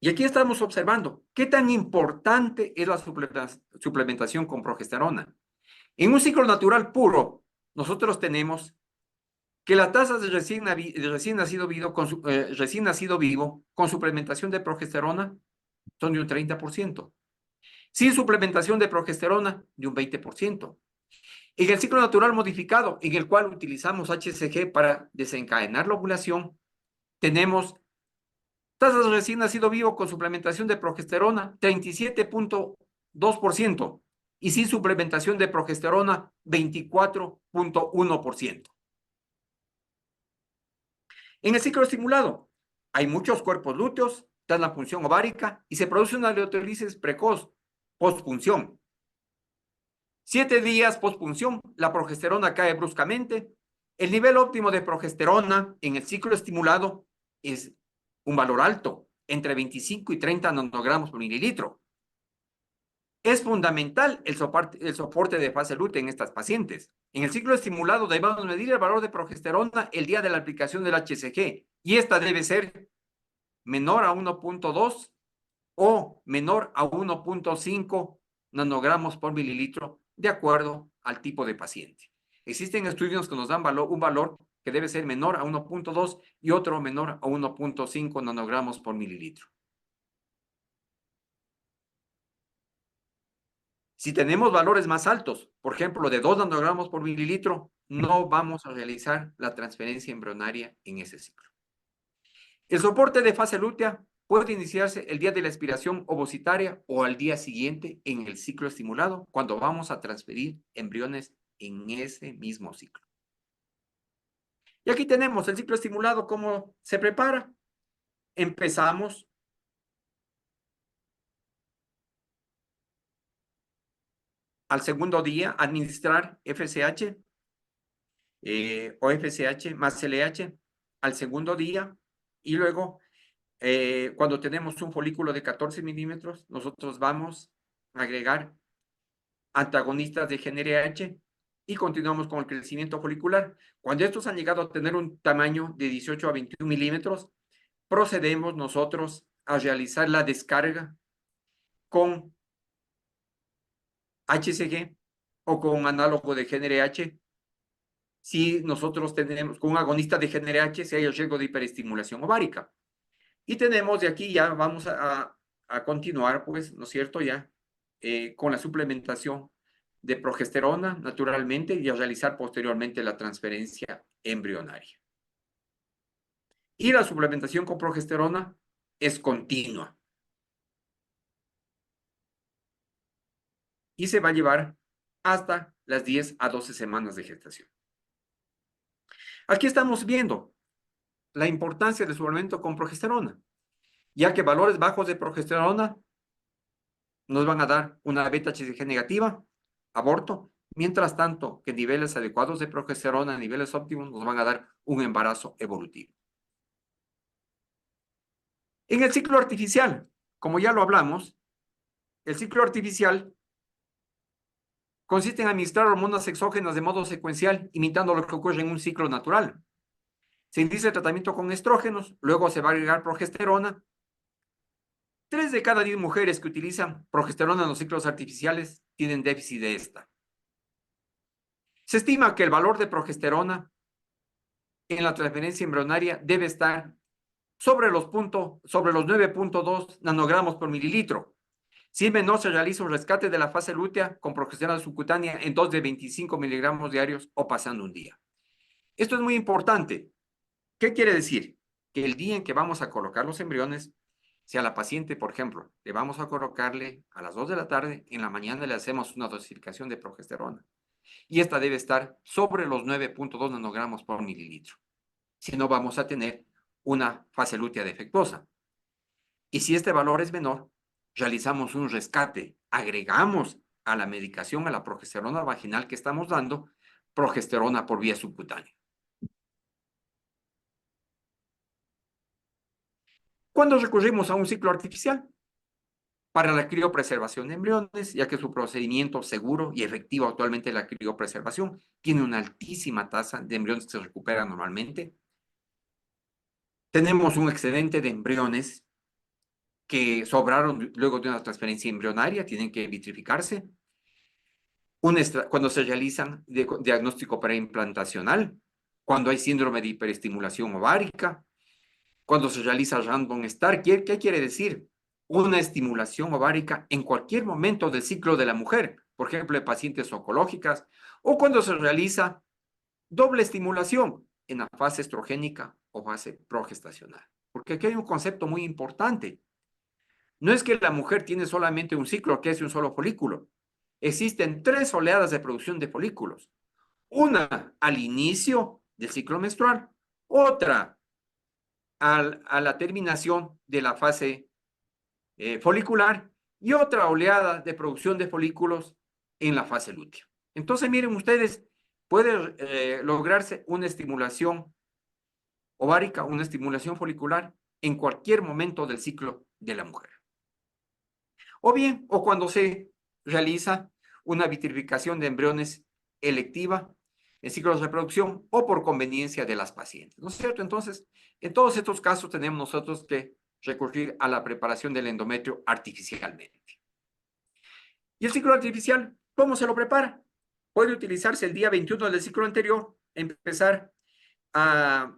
Y aquí estamos observando qué tan importante es la suplementación con progesterona. En un ciclo natural puro, nosotros tenemos que las tasas de recién nacido vivo con suplementación de progesterona son de un 30%. Sin suplementación de progesterona, de un 20%. En el ciclo natural modificado, en el cual utilizamos HCG para desencadenar la ovulación, tenemos tasas de recién nacido vivo con suplementación de progesterona, 37.2%, y sin suplementación de progesterona, 24.1%. En el ciclo estimulado, hay muchos cuerpos lúteos, dan la función ovárica y se produce una leotólisis precoz, postpunción. 7 días postpunción, la progesterona cae bruscamente. El nivel óptimo de progesterona en el ciclo estimulado es un valor alto, entre 25 y 30 nanogramos por mililitro. Es fundamental el soporte de fase lútea en estas pacientes. En el ciclo estimulado debemos medir el valor de progesterona el día de la aplicación del HCG y esta debe ser menor a 1.2 o menor a 1.5 nanogramos por mililitro de acuerdo al tipo de paciente. Existen estudios que nos dan un valor que debe ser menor a 1.2 y otro menor a 1.5 nanogramos por mililitro. Si tenemos valores más altos, por ejemplo, de 2 nanogramos por mililitro, no vamos a realizar la transferencia embrionaria en ese ciclo. El soporte de fase lútea puede iniciarse el día de la expiración ovocitaria o al día siguiente en el ciclo estimulado, cuando vamos a transferir embriones en ese mismo ciclo. Y aquí tenemos el ciclo estimulado, cómo se prepara. Empezamos al segundo día a administrar FSH o FSH más LH al segundo día y luego cuando tenemos un folículo de 14 milímetros, nosotros vamos a agregar antagonistas de GnRH y continuamos con el crecimiento folicular. Cuando estos han llegado a tener un tamaño de 18 a 21 milímetros, procedemos nosotros a realizar la descarga con HCG o con un análogo de GnRH, si nosotros tenemos con un agonista de GnRH, si hay el riesgo de hiperestimulación ovárica. Y tenemos de aquí ya vamos a continuar, pues, ¿no es cierto? Ya con la suplementación de progesterona, naturalmente, y a realizar posteriormente la transferencia embrionaria. Y la suplementación con progesterona es continua. Y se va a llevar hasta las 10 a 12 semanas de gestación. Aquí estamos viendo la importancia del suplemento con progesterona, ya que valores bajos de progesterona nos van a dar una beta-HCG negativa, aborto, mientras tanto que niveles adecuados de progesterona, niveles óptimos, nos van a dar un embarazo evolutivo. En el ciclo artificial, como ya lo hablamos, el ciclo artificial consiste en administrar hormonas exógenas de modo secuencial, imitando lo que ocurre en un ciclo natural. Se inicia el tratamiento con estrógenos, luego se va a agregar progesterona. 3 de cada 10 mujeres que utilizan progesterona en los ciclos artificiales tienen déficit de esta. Se estima que el valor de progesterona en la transferencia embrionaria debe estar sobre los 9.2 nanogramos por mililitro. Si es menor, se realiza un rescate de la fase lútea con progesterona subcutánea en 2 de 25 miligramos diarios o pasando un día. Esto es muy importante. ¿Qué quiere decir? Que el día en que vamos a colocar los embriones, si a la paciente, por ejemplo, le vamos a colocarle a las 2 de la tarde, en la mañana le hacemos una dosificación de progesterona. Y esta debe estar sobre los 9.2 nanogramos por mililitro. Si no, vamos a tener una fase lútea defectuosa. Y si este valor es menor, realizamos un rescate, agregamos a la medicación, a la progesterona vaginal que estamos dando, progesterona por vía subcutánea. ¿Cuándo recurrimos a un ciclo artificial? Para la criopreservación de embriones, ya que su procedimiento seguro y efectivo actualmente la criopreservación tiene una altísima tasa de embriones que se recuperan normalmente. Tenemos un excedente de embriones que sobraron luego de una transferencia embrionaria, tienen que vitrificarse. Cuando se realizan diagnóstico preimplantacional, cuando hay síndrome de hiperestimulación ovárica, cuando se realiza random start. ¿Qué quiere decir? Una estimulación ovárica en cualquier momento del ciclo de la mujer, por ejemplo, en pacientes oncológicas, o cuando se realiza doble estimulación en la fase estrogénica o fase progestacional. Porque aquí hay un concepto muy importante. No es que la mujer tiene solamente un ciclo que es un solo folículo. Existen 3 oleadas de producción de folículos. Una al inicio del ciclo menstrual, otra a la terminación de la fase folicular y otra oleada de producción de folículos en la fase lútea. Entonces, miren ustedes, puede lograrse una estimulación ovárica, una estimulación folicular en cualquier momento del ciclo de la mujer. O bien, o cuando se realiza una vitrificación de embriones electiva en ciclos de reproducción o por conveniencia de las pacientes, ¿no es cierto? Entonces, en todos estos casos tenemos nosotros que recurrir a la preparación del endometrio artificialmente. ¿Y el ciclo artificial, cómo se lo prepara? Puede utilizarse el día 21 del ciclo anterior, empezar a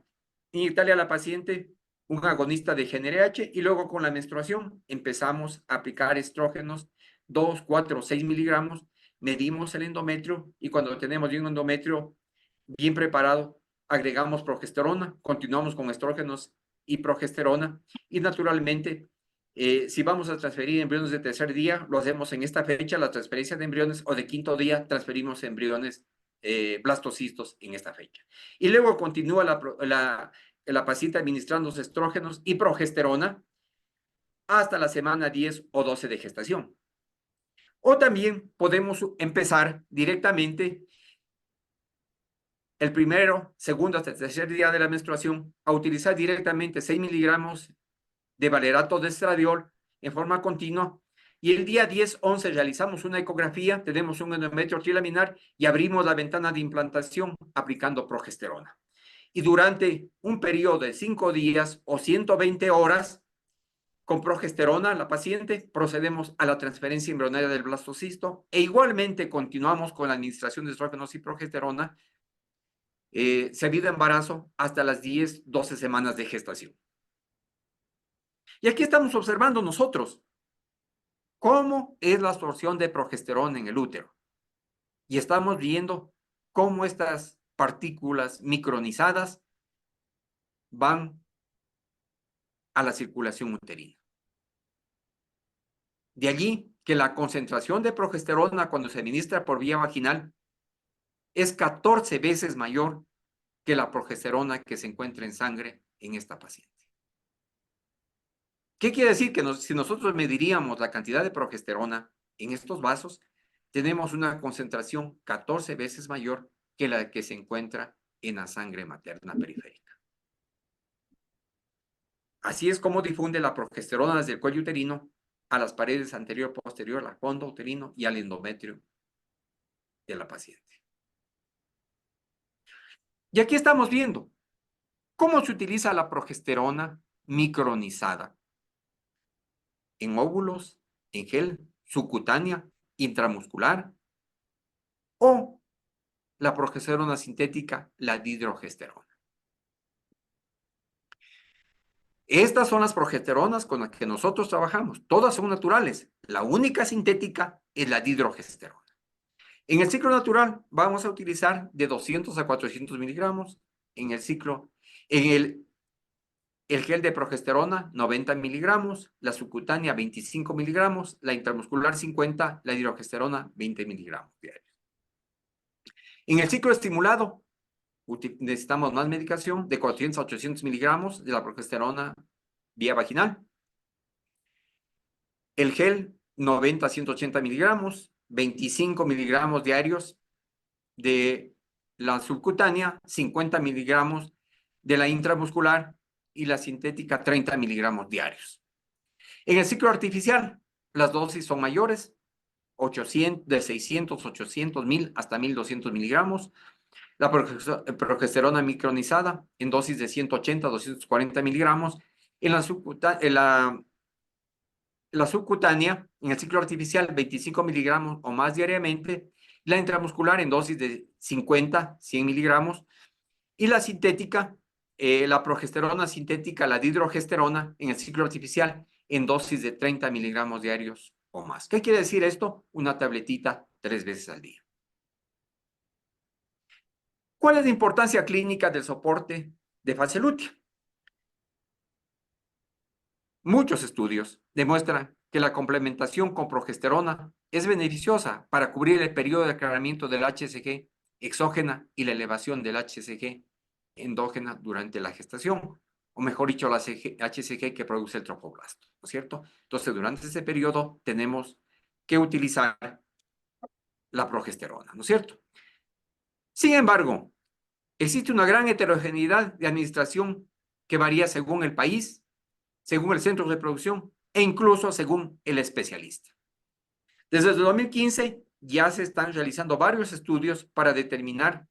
inyectarle a la paciente un agonista de GnRH y luego con la menstruación empezamos a aplicar estrógenos 2, 4, 6 miligramos, medimos el endometrio y cuando tenemos un endometrio bien preparado, agregamos progesterona, continuamos con estrógenos y progesterona y naturalmente si vamos a transferir embriones de tercer día, lo hacemos en esta fecha, la transferencia de embriones, o de quinto día transferimos embriones blastocistos en esta fecha. Y luego continúa la paciente administrando estrógenos y progesterona hasta la semana 10 o 12 de gestación. O también podemos empezar directamente el primero, segundo hasta el tercer día de la menstruación a utilizar directamente 6 miligramos de valerato de estradiol en forma continua. Y el día 10-11 realizamos una ecografía, tenemos un endometrio trilaminar y abrimos la ventana de implantación aplicando progesterona. Y durante un periodo de 5 días o 120 horas con progesterona la paciente, procedemos a la transferencia embrionaria del blastocisto e igualmente continuamos con la administración de estrógenos y progesterona servido embarazo hasta las 10-12 semanas de gestación. Y aquí estamos observando nosotros cómo es la absorción de progesterona en el útero. Y estamos viendo cómo estas partículas micronizadas van a la circulación uterina. De allí que la concentración de progesterona cuando se administra por vía vaginal es 14 veces mayor que la progesterona que se encuentra en sangre en esta paciente. ¿Qué quiere decir? Que si nosotros mediríamos la cantidad de progesterona en estos vasos, tenemos una concentración 14 veces mayor que la que se encuentra en la sangre materna periférica. Así es como difunde la progesterona desde el cuello uterino a las paredes anterior, posterior, al fondo uterino y al endometrio de la paciente. Y aquí estamos viendo cómo se utiliza la progesterona micronizada en óvulos, en gel, subcutánea, intramuscular o la progesterona sintética, la dihidrogesterona. Estas son las progesteronas con las que nosotros trabajamos. Todas son naturales. La única sintética es la dihidrogesterona. En el ciclo natural vamos a utilizar de 200 a 400 miligramos. En el ciclo, el gel de progesterona, 90 miligramos. La subcutánea, 25 miligramos. La intramuscular, 50. La dihidrogesterona, 20 miligramos diarios. En el ciclo estimulado, necesitamos más medicación de 400 a 800 miligramos de la progesterona vía vaginal. El gel, 90 a 180 miligramos, 25 miligramos diarios de la subcutánea, 50 miligramos de la intramuscular y la sintética, 30 miligramos diarios. En el ciclo artificial, las dosis son mayores, de 600, 800, 1000 hasta 1200 miligramos. La progesterona micronizada en dosis de 180 a 240 miligramos. En la subcutánea, en el ciclo artificial, 25 miligramos o más diariamente. La intramuscular en dosis de 50, 100 miligramos. Y la sintética, la progesterona sintética, la dihidrogesterona, en el ciclo artificial, en dosis de 30 miligramos diarios o más. ¿Qué quiere decir esto? Una tabletita 3 veces al día. ¿Cuál es la importancia clínica del soporte de fase lútea? Muchos estudios demuestran que la complementación con progesterona es beneficiosa para cubrir el periodo de aclaramiento del HCG exógena y la elevación del HCG endógena durante la gestación, o mejor dicho, la HCG que produce el tropoblasto, ¿no es cierto? Entonces, durante ese periodo tenemos que utilizar la progesterona, ¿no es cierto? Sin embargo, existe una gran heterogeneidad de administración que varía según el país, según el centro de reproducción e incluso según el especialista. Desde el 2015 ya se están realizando varios estudios para determinar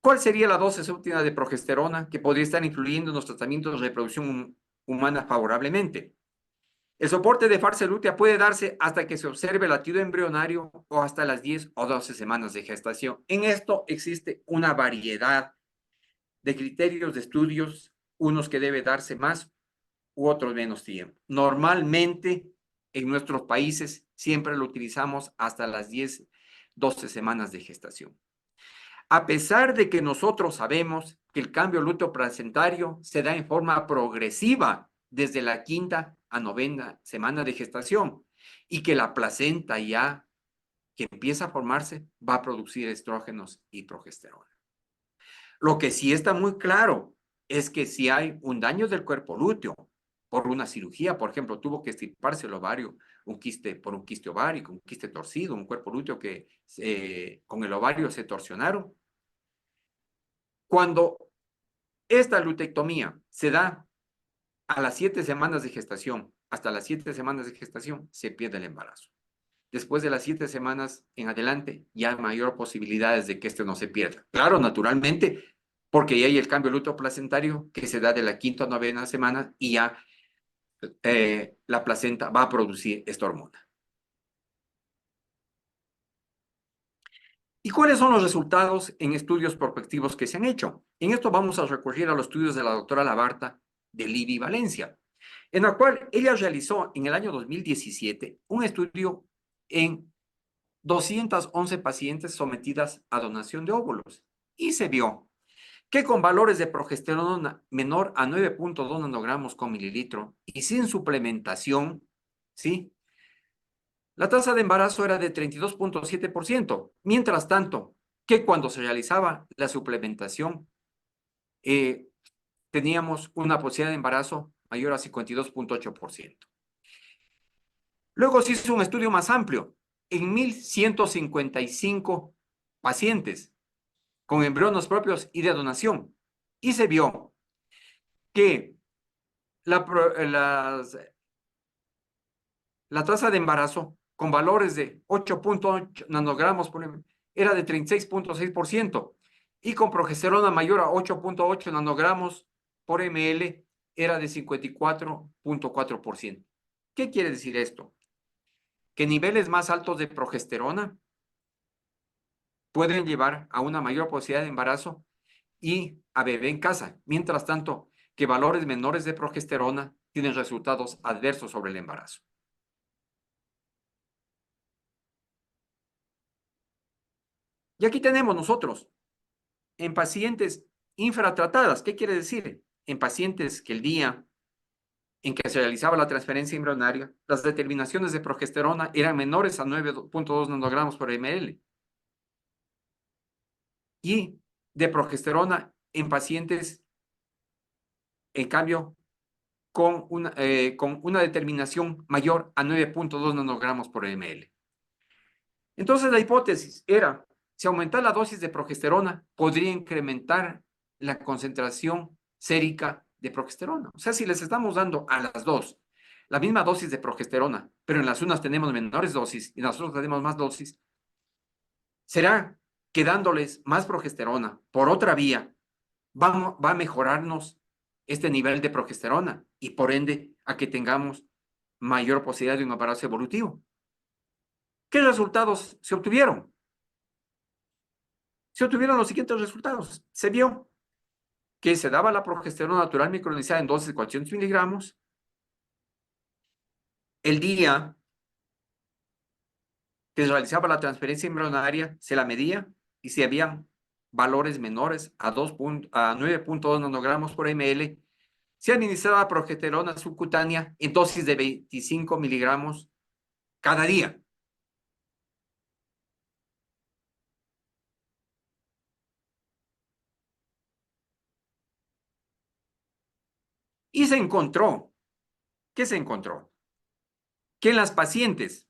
cuál sería la dosis óptima de progesterona que podría estar incluyendo en los tratamientos de reproducción humana favorablemente. El soporte de fase lútea puede darse hasta que se observe el latido embrionario o hasta las 10 o 12 semanas de gestación. En esto existe una variedad de criterios de estudios, unos que debe darse más u otros menos tiempo. Normalmente en nuestros países siempre lo utilizamos hasta las 10, 12 semanas de gestación. A pesar de que nosotros sabemos que el cambio lúteo-placentario se da en forma progresiva desde la 5ª a 9ª semana de gestación y que la placenta ya que empieza a formarse va a producir estrógenos y progesterona. Lo que sí está muy claro es que si hay un daño del cuerpo lúteo por una cirugía, por ejemplo, tuvo que extirparse el ovario, por un quiste ovárico, un quiste torcido, un cuerpo lúteo que con el ovario se torsionaron. Cuando esta lutectomía se da a las 7 semanas de gestación, hasta las 7 semanas de gestación, se pierde el embarazo. Después de las 7 semanas en adelante, ya hay mayor posibilidades de que este no se pierda. Claro, naturalmente, porque ya hay el cambio lúteo-placentario que se da de la 5ª a 9ª semana y ya la placenta va a producir esta hormona. ¿Y cuáles son los resultados en estudios prospectivos que se han hecho? En esto vamos a recurrir a los estudios de la doctora Labarta de Livi Valencia, en la cual ella realizó en el año 2017 un estudio en 211 pacientes sometidas a donación de óvulos y se vio que con valores de progesterona menor a 9.2 nanogramos con mililitro y sin suplementación, ¿sí? La tasa de embarazo era de 32.7%, mientras tanto que cuando se realizaba la suplementación teníamos una posibilidad de embarazo mayor a 52.8%. Luego se hizo un estudio más amplio en 1.155 pacientes con embriones propios y de donación y se vio que la tasa de embarazo con valores de 8.8 nanogramos por ml era de 36.6% y con progesterona mayor a 8.8 nanogramos por ml era de 54.4%. ¿Qué quiere decir esto? Que niveles más altos de progesterona pueden llevar a una mayor posibilidad de embarazo y a bebé en casa, mientras tanto que valores menores de progesterona tienen resultados adversos sobre el embarazo. Y aquí tenemos nosotros, en pacientes infratratadas, ¿qué quiere decir? En pacientes que el día en que se realizaba la transferencia embrionaria, las determinaciones de progesterona eran menores a 9.2 nanogramos por ml. Y de progesterona en pacientes, en cambio, con una determinación mayor a 9.2 nanogramos por ml. Entonces, la hipótesis era, si aumenta la dosis de progesterona, podría incrementar la concentración sérica de progesterona. O sea, si les estamos dando a las dos la misma dosis de progesterona, pero en las unas tenemos menores dosis y en las otras tenemos más dosis, ¿será que dándoles más progesterona por otra vía va a mejorarnos este nivel de progesterona y por ende a que tengamos mayor posibilidad de un embarazo evolutivo? ¿Qué resultados se obtuvieron? Se obtuvieron los siguientes resultados. Se vio que se daba la progesterona natural micronizada en dosis de 400 miligramos. El día que se realizaba la transferencia embrionaria, se la medía y si habían valores menores a 9.2 nanogramos por ml, se administraba progesterona subcutánea en dosis de 25 miligramos cada día. Y se encontró, ¿qué se encontró? Que en las pacientes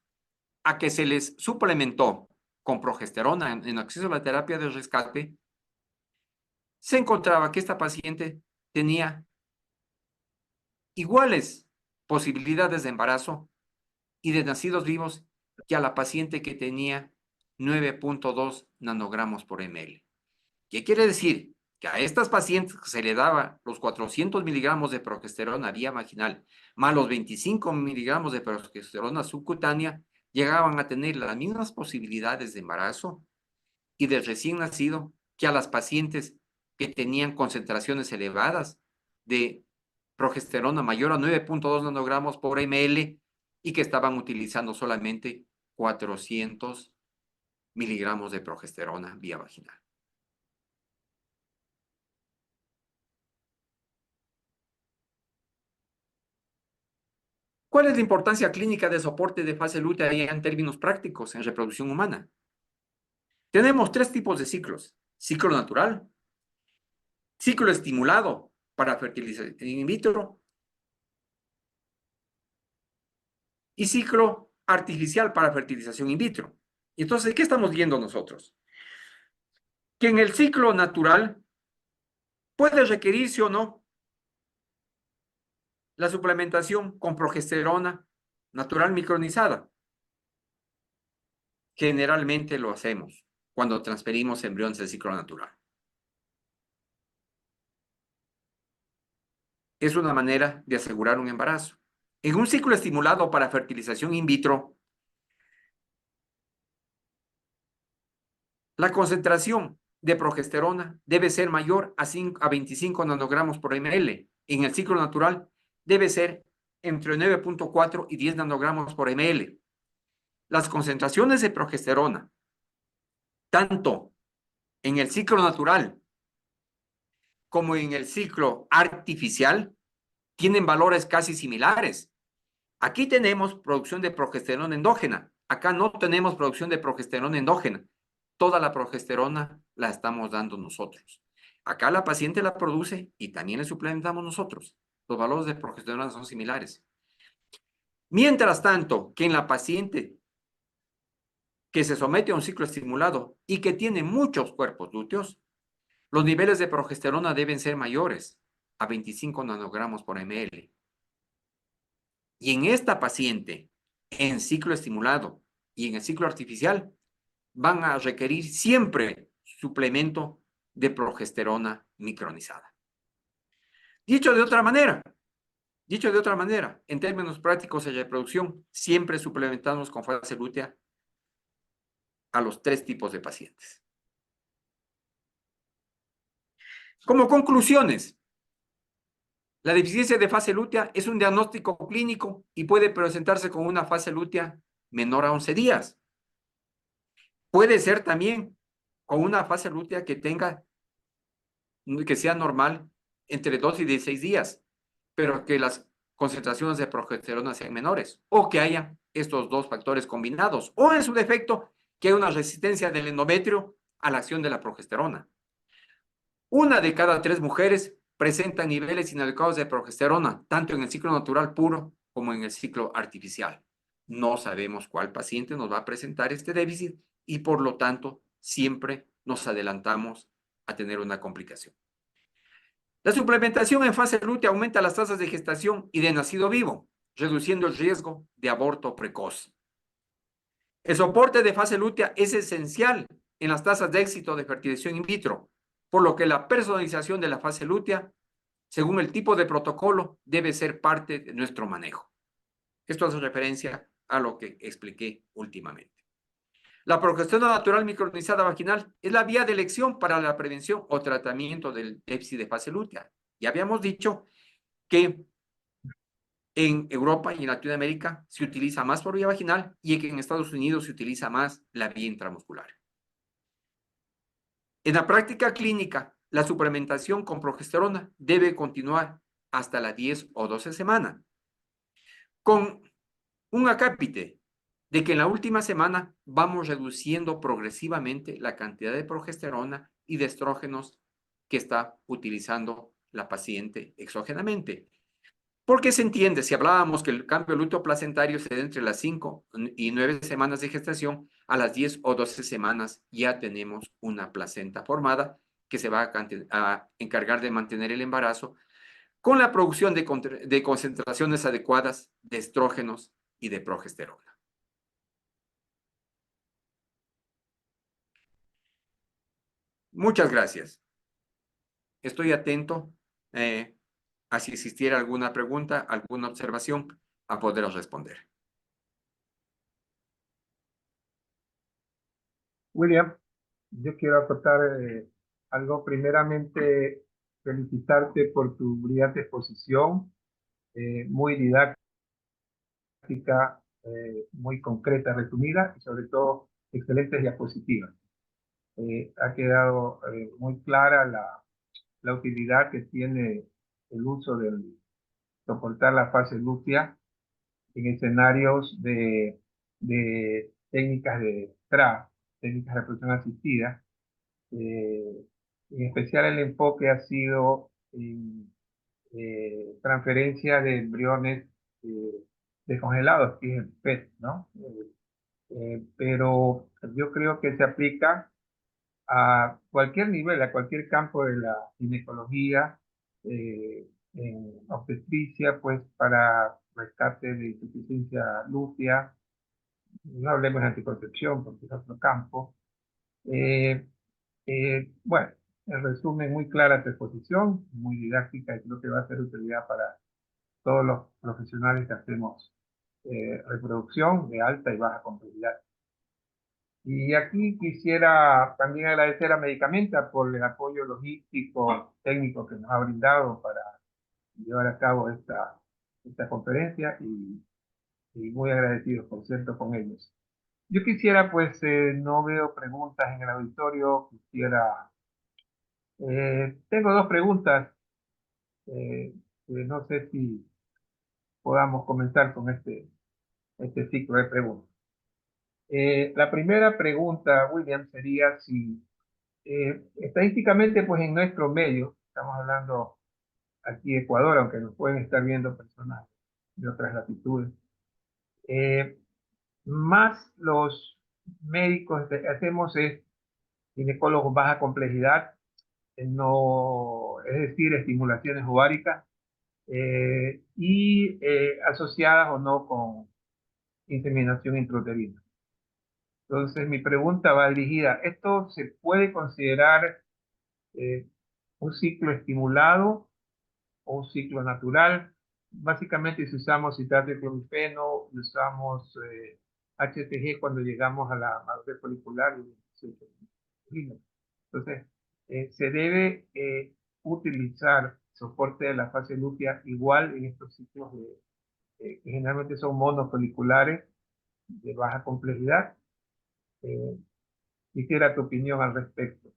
a que se les suplementó con progesterona en acceso a la terapia de rescate, se encontraba que esta paciente tenía iguales posibilidades de embarazo y de nacidos vivos que a la paciente que tenía 9.2 nanogramos por ml. ¿Qué quiere decir? Que a estas pacientes se le daba los 400 miligramos de progesterona vía vaginal más los 25 miligramos de progesterona subcutánea, llegaban a tener las mismas posibilidades de embarazo y de recién nacido que a las pacientes que tenían concentraciones elevadas de progesterona mayor a 9.2 nanogramos por ml y que estaban utilizando solamente 400 miligramos de progesterona vía vaginal. ¿Cuál es la importancia clínica de soporte de fase lútea en términos prácticos en reproducción humana? Tenemos tres tipos de ciclos: ciclo natural, ciclo estimulado para fertilización in vitro y ciclo artificial para fertilización in vitro. Y entonces, ¿qué estamos viendo nosotros? Que en el ciclo natural puede requerirse o no la suplementación con progesterona natural micronizada. Generalmente lo hacemos cuando transferimos embriones del ciclo natural. Es una manera de asegurar un embarazo. En un ciclo estimulado para fertilización in vitro, la concentración de progesterona debe ser mayor a 25 nanogramos por ml. En el ciclo natural debe ser entre 9.4 y 10 nanogramos por ml. Las concentraciones de progesterona, tanto en el ciclo natural como en el ciclo artificial, tienen valores casi similares. Aquí tenemos producción de progesterona endógena. Acá no tenemos producción de progesterona endógena. Toda la progesterona la estamos dando nosotros. Acá la paciente la produce y también le suplementamos nosotros. Los valores de progesterona son similares. Mientras tanto, que en la paciente que se somete a un ciclo estimulado y que tiene muchos cuerpos lúteos, los niveles de progesterona deben ser mayores a 25 nanogramos por ml. Y en esta paciente, en ciclo estimulado y en el ciclo artificial, van a requerir siempre suplemento de progesterona micronizada. Dicho de otra manera, en términos prácticos de reproducción, siempre suplementamos con fase lútea a los 3 tipos de pacientes. Como conclusiones, la deficiencia de fase lútea es un diagnóstico clínico y puede presentarse con una fase lútea menor a 11 días. Puede ser también con una fase lútea que sea normal entre 2 y 16 días, pero que las concentraciones de progesterona sean menores, o que haya estos dos factores combinados, o en su defecto, que haya una resistencia del endometrio a la acción de la progesterona. 1 de cada 3 mujeres presentan niveles inadecuados de progesterona, tanto en el ciclo natural puro como en el ciclo artificial. No sabemos cuál paciente nos va a presentar este déficit y por lo tanto siempre nos adelantamos a tener una complicación. La suplementación en fase lútea aumenta las tasas de gestación y de nacido vivo, reduciendo el riesgo de aborto precoz. El soporte de fase lútea es esencial en las tasas de éxito de fertilización in vitro, por lo que la personalización de la fase lútea, según el tipo de protocolo, debe ser parte de nuestro manejo. Esto hace referencia a lo que expliqué últimamente. La progesterona natural micronizada vaginal es la vía de elección para la prevención o tratamiento del déficit de fase lútea. Ya habíamos dicho que en Europa y en Latinoamérica se utiliza más por vía vaginal y que en Estados Unidos se utiliza más la vía intramuscular. En la práctica clínica, la suplementación con progesterona debe continuar hasta las 10 o 12 semanas, con un acápite de que en la última semana vamos reduciendo progresivamente la cantidad de progesterona y de estrógenos que está utilizando la paciente exógenamente. Porque se entiende, si hablábamos que el cambio lúteo placentario se da entre las 5 y 9 semanas de gestación, a las 10 o 12 semanas ya tenemos una placenta formada que se va a encargar de mantener el embarazo con la producción de concentraciones adecuadas de estrógenos y de progesterona. Muchas gracias. Estoy atento a si existiera alguna pregunta, alguna observación, a poder responder. William, yo quiero acotar algo. Primeramente, felicitarte por tu brillante exposición, muy didáctica, muy concreta, resumida y sobre todo excelentes diapositivas. Ha quedado muy clara la utilidad que tiene el uso del soportar la fase lútea en escenarios de técnicas de TRA, técnicas de reproducción asistida. En especial el enfoque ha sido en transferencia de embriones descongelados, que es el PET, ¿no? Pero yo creo que se aplica a cualquier nivel, a cualquier campo de la ginecología, en obstetricia, pues para rescate de insuficiencia lútea, no hablemos de anticoncepción porque es otro campo. Bueno, en resumen, muy clara tu exposición, muy didáctica y creo que va a ser de utilidad todos los profesionales que hacemos reproducción de alta y baja complejidad. Y aquí quisiera también agradecer a Medicamenta por el apoyo logístico, técnico que nos ha brindado para llevar a cabo esta conferencia y muy agradecidos, por cierto, con ellos. Yo quisiera, pues, no veo preguntas en el auditorio, tengo dos preguntas, que no sé si podamos comenzar con este ciclo de preguntas. La primera pregunta, William, sería si estadísticamente, pues en nuestro medio, estamos hablando aquí de Ecuador, aunque nos pueden estar viendo personas de otras latitudes, más los médicos que hacemos es ginecólogos baja complejidad, no, es decir, estimulaciones ováricas, y asociadas o no con inseminación intrauterina. Entonces, mi pregunta va dirigida, ¿esto se puede considerar un ciclo estimulado o un ciclo natural? Básicamente, si usamos citrato de clomifeno, usamos HCG cuando llegamos a la madurez folicular. Entonces, se debe utilizar soporte de la fase lútea igual en estos ciclos que generalmente son monofoliculares de baja complejidad. Quisiera tu opinión al respecto.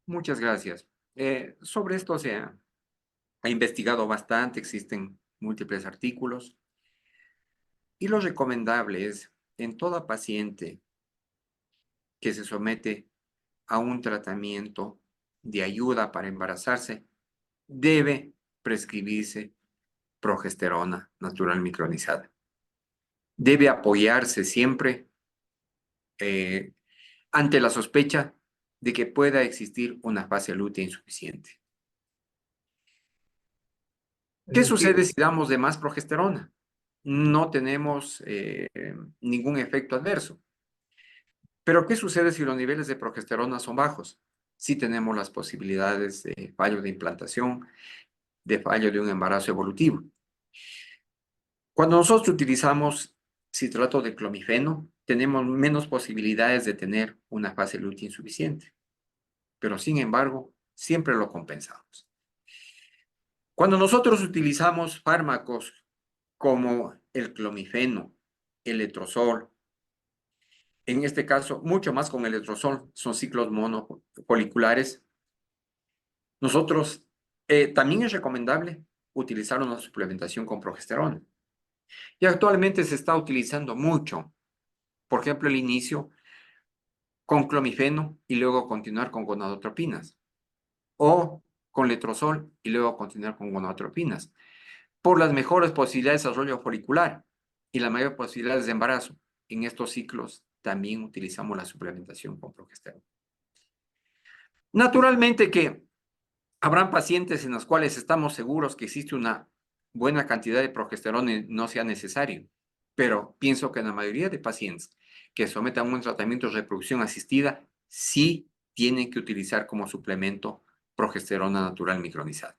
Muchas gracias. Sobre esto se ha investigado bastante, existen múltiples artículos, y lo recomendable es, en toda paciente que se somete a un tratamiento de ayuda para embarazarse, debe prescribirse progesterona natural micronizada. Debe apoyarse siempre ante la sospecha de que pueda existir una fase lútea insuficiente. ¿Qué sucede si damos de más progesterona? No tenemos ningún efecto adverso. Pero ¿qué sucede si los niveles de progesterona son bajos? Sí tenemos las posibilidades de fallo de implantación, de fallo de un embarazo evolutivo. Cuando nosotros utilizamos citrato de clomifeno, tenemos menos posibilidades de tener una fase lútea insuficiente. Pero sin embargo, siempre lo compensamos. Cuando nosotros utilizamos fármacos como el clomifeno, el letrozol, en este caso, mucho más con el letrozol, son ciclos monofoliculares. Nosotros también es recomendable utilizar una suplementación con progesterona. Y actualmente se está utilizando mucho, por ejemplo, el inicio con clomifeno y luego continuar con gonadotropinas, o con letrozol y luego continuar con gonadotropinas, por las mejores posibilidades de desarrollo folicular y las mayores posibilidades de embarazo. En estos ciclos también utilizamos la suplementación con progesterona. Naturalmente que habrán pacientes en los cuales estamos seguros que existe una buena cantidad de progesterona y no sea necesario, pero pienso que en la mayoría de pacientes que sometan a un tratamiento de reproducción asistida, sí tienen que utilizar como suplemento progesterona natural micronizada.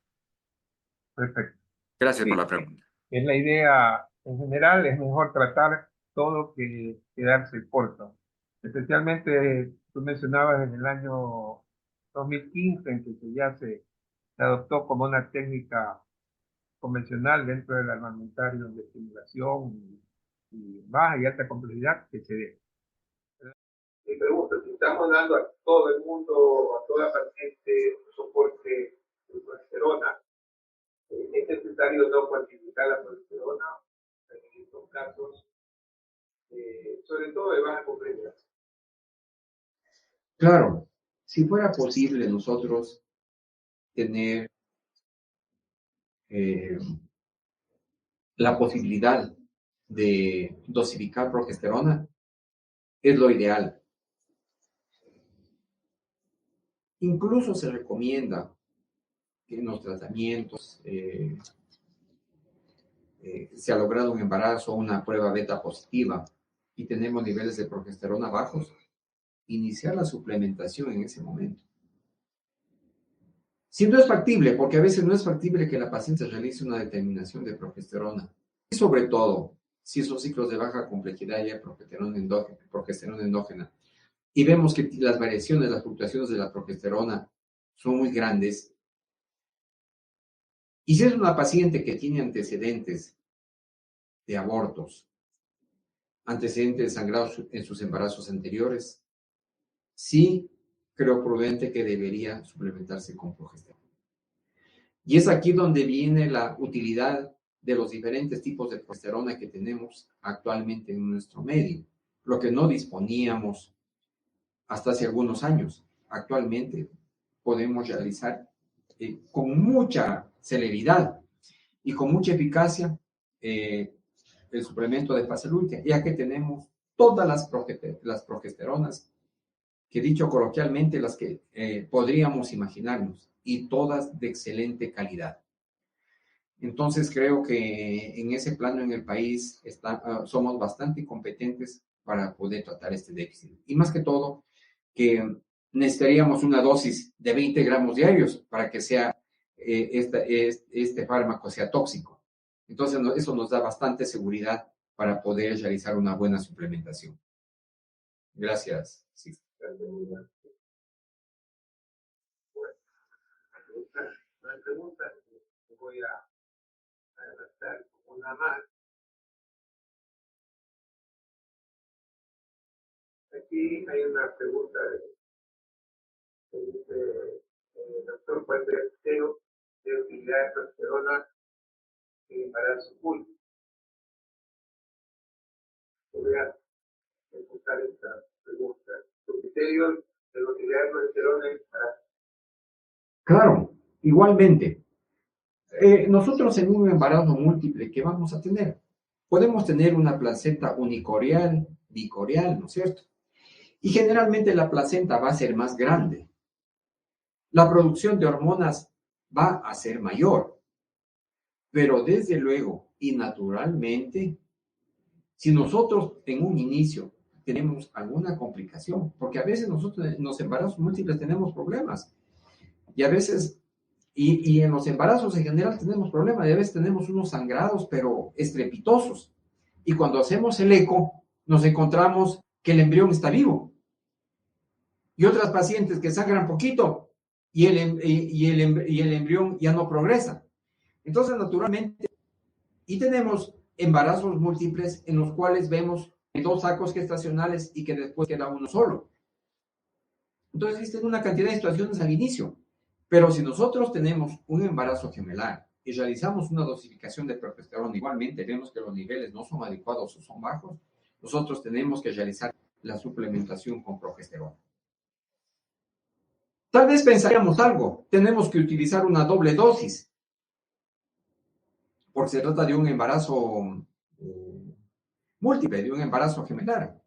Perfecto. Gracias por Sí, la pregunta. es la idea en general, es mejor tratar todo que quedarse corto. Especialmente, tú mencionabas en el año 2015, en que ya se adoptó como una técnica convencional dentro del armamentario de estimulación y baja y alta complejidad que se dé. Mi pregunta, si estamos dando a todo el mundo, a toda paciente, soporte de progesterona, ¿es necesario no cuantificar la progesterona en estos casos, sobre todo de baja complejidad? Claro, si fuera posible nosotros tener la posibilidad de dosificar progesterona, es lo ideal. Incluso se recomienda que en los tratamientos se ha logrado un embarazo, una prueba beta positiva y tenemos niveles de progesterona bajos, iniciar la suplementación en ese momento. Si no es factible, porque a veces no es factible que la paciente realice una determinación de progesterona, y sobre todo, si esos ciclos de baja complejidad ya hay progesterona endógena, y vemos que las variaciones, las fluctuaciones de la progesterona son muy grandes, y si es una paciente que tiene antecedentes de abortos, antecedentes de sangrados en sus embarazos anteriores, sí creo prudente que debería suplementarse con progesterona. Y es aquí donde viene la utilidad de los diferentes tipos de progesterona que tenemos actualmente en nuestro medio, lo que no disponíamos hasta hace algunos años. Actualmente podemos realizar con mucha celeridad y con mucha eficacia el suplemento de fase lútea, ya que tenemos todas las progesteronas que dicho coloquialmente las que podríamos imaginarnos y todas de excelente calidad. Entonces creo que en ese plano en el país somos bastante competentes para poder tratar este déficit. Y más que todo, que necesitaríamos una dosis de 20 gramos diarios para que sea este fármaco sea tóxico. Entonces eso nos da bastante seguridad para poder realizar una buena suplementación. Gracias. Sí. La pregunta que voy a adaptar una más. Aquí hay una pregunta que dice, doctor, ¿cuál es el cero de utilidad de progesterona en embarazo múltiple? Voy a ejecutar esta pregunta. ¿Los criterios de la utilidad de progesterona en embarazo? Claro, igualmente. Nosotros en un embarazo múltiple, ¿qué vamos a tener? Podemos tener una placenta unicorial, bicorial, ¿no es cierto? Y generalmente la placenta va a ser más grande. La producción de hormonas va a ser mayor. Pero desde luego y naturalmente, si nosotros en un inicio tenemos alguna complicación, porque a veces nosotros en los embarazos múltiples tenemos problemas, y a veces, y en los embarazos en general tenemos problemas, y a veces tenemos unos sangrados, pero estrepitosos. Y cuando hacemos el eco, nos encontramos que el embrión está vivo. Y otras pacientes que sangran poquito y el embrión ya no progresa. Entonces, naturalmente, y tenemos embarazos múltiples en los cuales vemos dos sacos gestacionales y que después queda uno solo. Entonces existen una cantidad de situaciones al inicio. Pero si nosotros tenemos un embarazo gemelar y realizamos una dosificación de progesterona, igualmente vemos que los niveles no son adecuados o son bajos, nosotros tenemos que realizar la suplementación con progesterona. Tal vez pensaríamos algo, tenemos que utilizar una doble dosis, porque se trata de un embarazo múltiple, de un embarazo gemelar.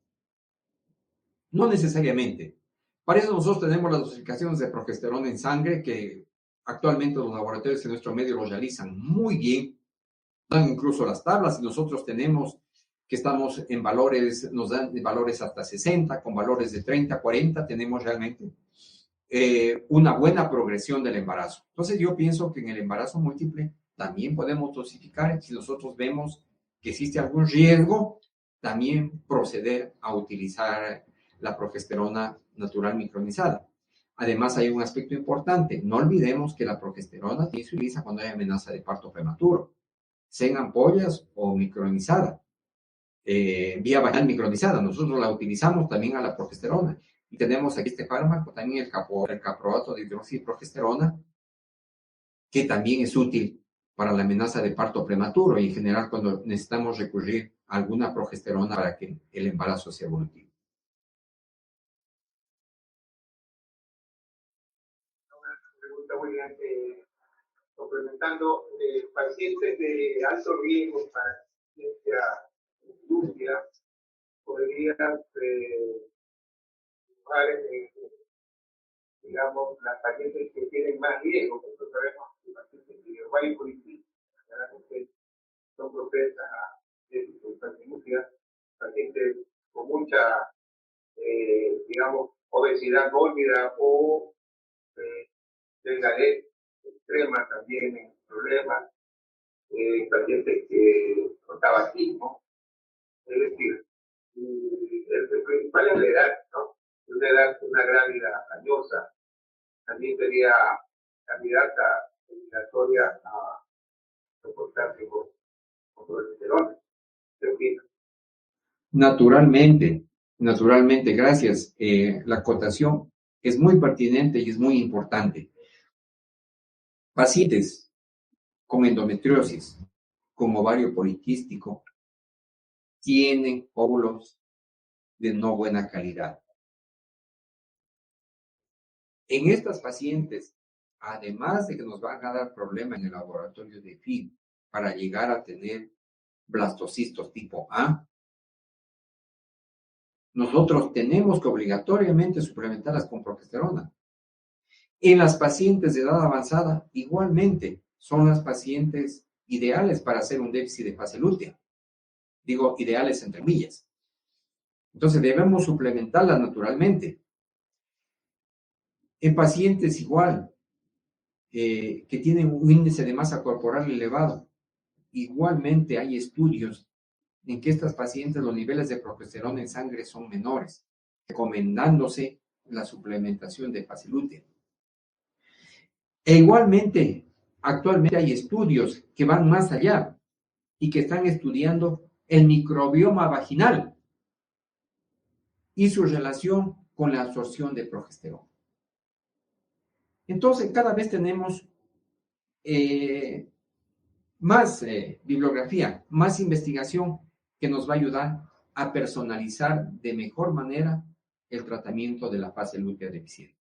No necesariamente. Para eso nosotros tenemos las dosificaciones de progesterona en sangre que actualmente los laboratorios en nuestro medio lo realizan muy bien. Dan incluso las tablas y nosotros tenemos que estamos en valores, nos dan valores hasta 60, con valores de 30, 40, tenemos realmente una buena progresión del embarazo. Entonces yo pienso que en el embarazo múltiple también podemos dosificar. Si nosotros vemos que existe algún riesgo, también proceder a utilizar la progesterona natural micronizada. Además, hay un aspecto importante. No olvidemos que la progesterona se utiliza cuando hay amenaza de parto prematuro, sea en ampollas o micronizada, vía vaginal micronizada. Nosotros la utilizamos también a la progesterona. Y tenemos aquí este fármaco, también el caproato de hidroxiprogesterona, que también es útil para la amenaza de parto prematuro y en general cuando necesitamos recurrir a alguna progesterona para que el embarazo sea evolutivo. Una pregunta muy bien, complementando, pacientes de alto riesgo para esta industria podrían digamos, las pacientes que tienen más riesgo. Nosotros sabemos que pacientes de ovario policístico generalmente son propensas a sustancias, pacientes con mucha, digamos, obesidad mórbida o delgadez extrema también en problemas, pacientes que con tabaquismo, es decir, el principal es la edad, ¿no? Una edad, una grávida añosa, también sería candidata obligatoria a soportarse con progesterona. ¿Qué opinas? Naturalmente, gracias. La acotación es muy pertinente y es muy importante. Pacientes con endometriosis, con ovario poliquístico, tienen óvulos de no buena calidad. En estas pacientes, además de que nos van a dar problemas en el laboratorio de FIV para llegar a tener blastocistos tipo A, nosotros tenemos que obligatoriamente suplementarlas con progesterona. En las pacientes de edad avanzada, igualmente, son las pacientes ideales para hacer un déficit de fase lútea. Digo, ideales entre comillas. Entonces, debemos suplementarlas naturalmente. En pacientes igual, que tienen un índice de masa corporal elevado, igualmente hay estudios en que estas pacientes los niveles de progesterona en sangre son menores, recomendándose la suplementación de fase lútea. E igualmente, actualmente hay estudios que van más allá y que están estudiando el microbioma vaginal y su relación con la absorción de progesterona. Entonces, cada vez tenemos más bibliografía, más investigación que nos va a ayudar a personalizar de mejor manera el tratamiento de la fase lútea deficiente.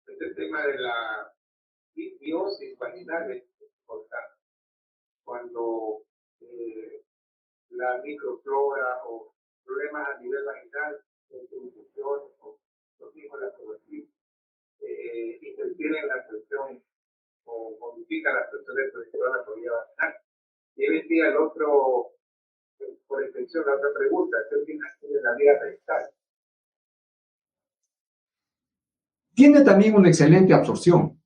Este tema de la biosis vaginal es importante. Cuando la microflora o problemas a nivel vaginal, infecciones o los mismos la tuberculosis, interfieren en la absorción o modifican la absorción de progesterona por vía vaginal. Y hoy en día el otro, por extensión, la otra pregunta, ¿qué opinas de la vía rectal? Tiene también una excelente absorción.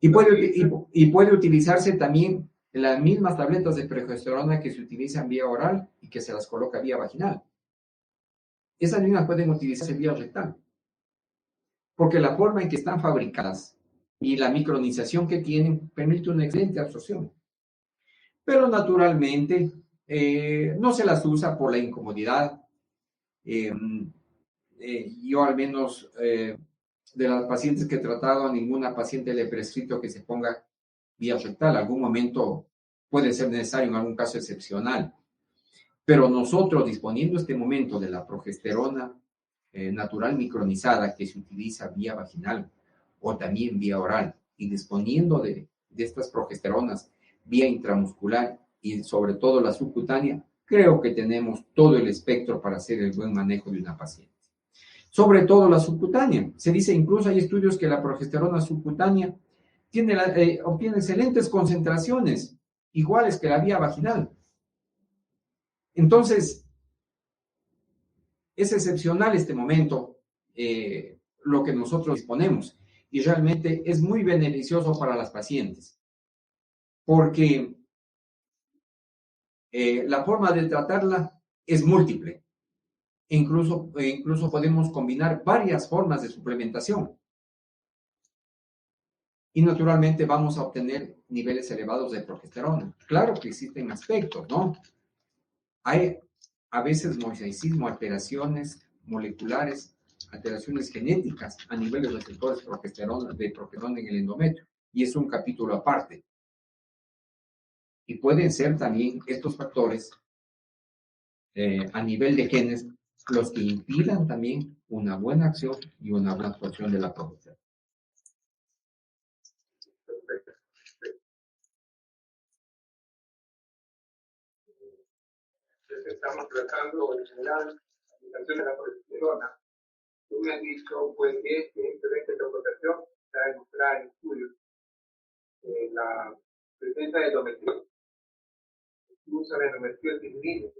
Y puede utilizarse también las mismas tabletas de progesterona que se utilizan vía oral y que se las coloca vía vaginal. Esas mismas pueden utilizarse vía rectal, porque la forma en que están fabricadas y la micronización que tienen permite una excelente absorción. Pero naturalmente no se las usa por la incomodidad. Yo al menos de las pacientes que he tratado, a ninguna paciente le he prescrito que se ponga vía rectal. Algún momento puede ser necesario en algún caso excepcional. Pero nosotros, disponiendo este momento de la progesterona natural micronizada que se utiliza vía vaginal o también vía oral, y disponiendo de estas progesteronas vía intramuscular y sobre todo la subcutánea, creo que tenemos todo el espectro para hacer el buen manejo de una paciente. Sobre todo la subcutánea. Se dice, incluso hay estudios que la progesterona subcutánea obtiene excelentes concentraciones, iguales que la vía vaginal. Entonces, es excepcional este momento, lo que nosotros disponemos, y realmente es muy beneficioso para las pacientes, porque la forma de tratarla es múltiple. Incluso podemos combinar varias formas de suplementación. Y naturalmente vamos a obtener niveles elevados de progesterona. Claro que existen aspectos, ¿no? Hay a veces mosaicismo, alteraciones moleculares, alteraciones genéticas a nivel de receptores de progesterona en el endometrio. Y es un capítulo aparte. Y pueden ser también estos factores a nivel de genes los que impidan también una buena acción y una buena absorción de la progesterona. Estamos tratando en general la aplicación de la progesterona. Tú me has dicho pues, que excelente interpretación está demostrada en estudios la presencia de endometriosis, incluso la endometriosis libre,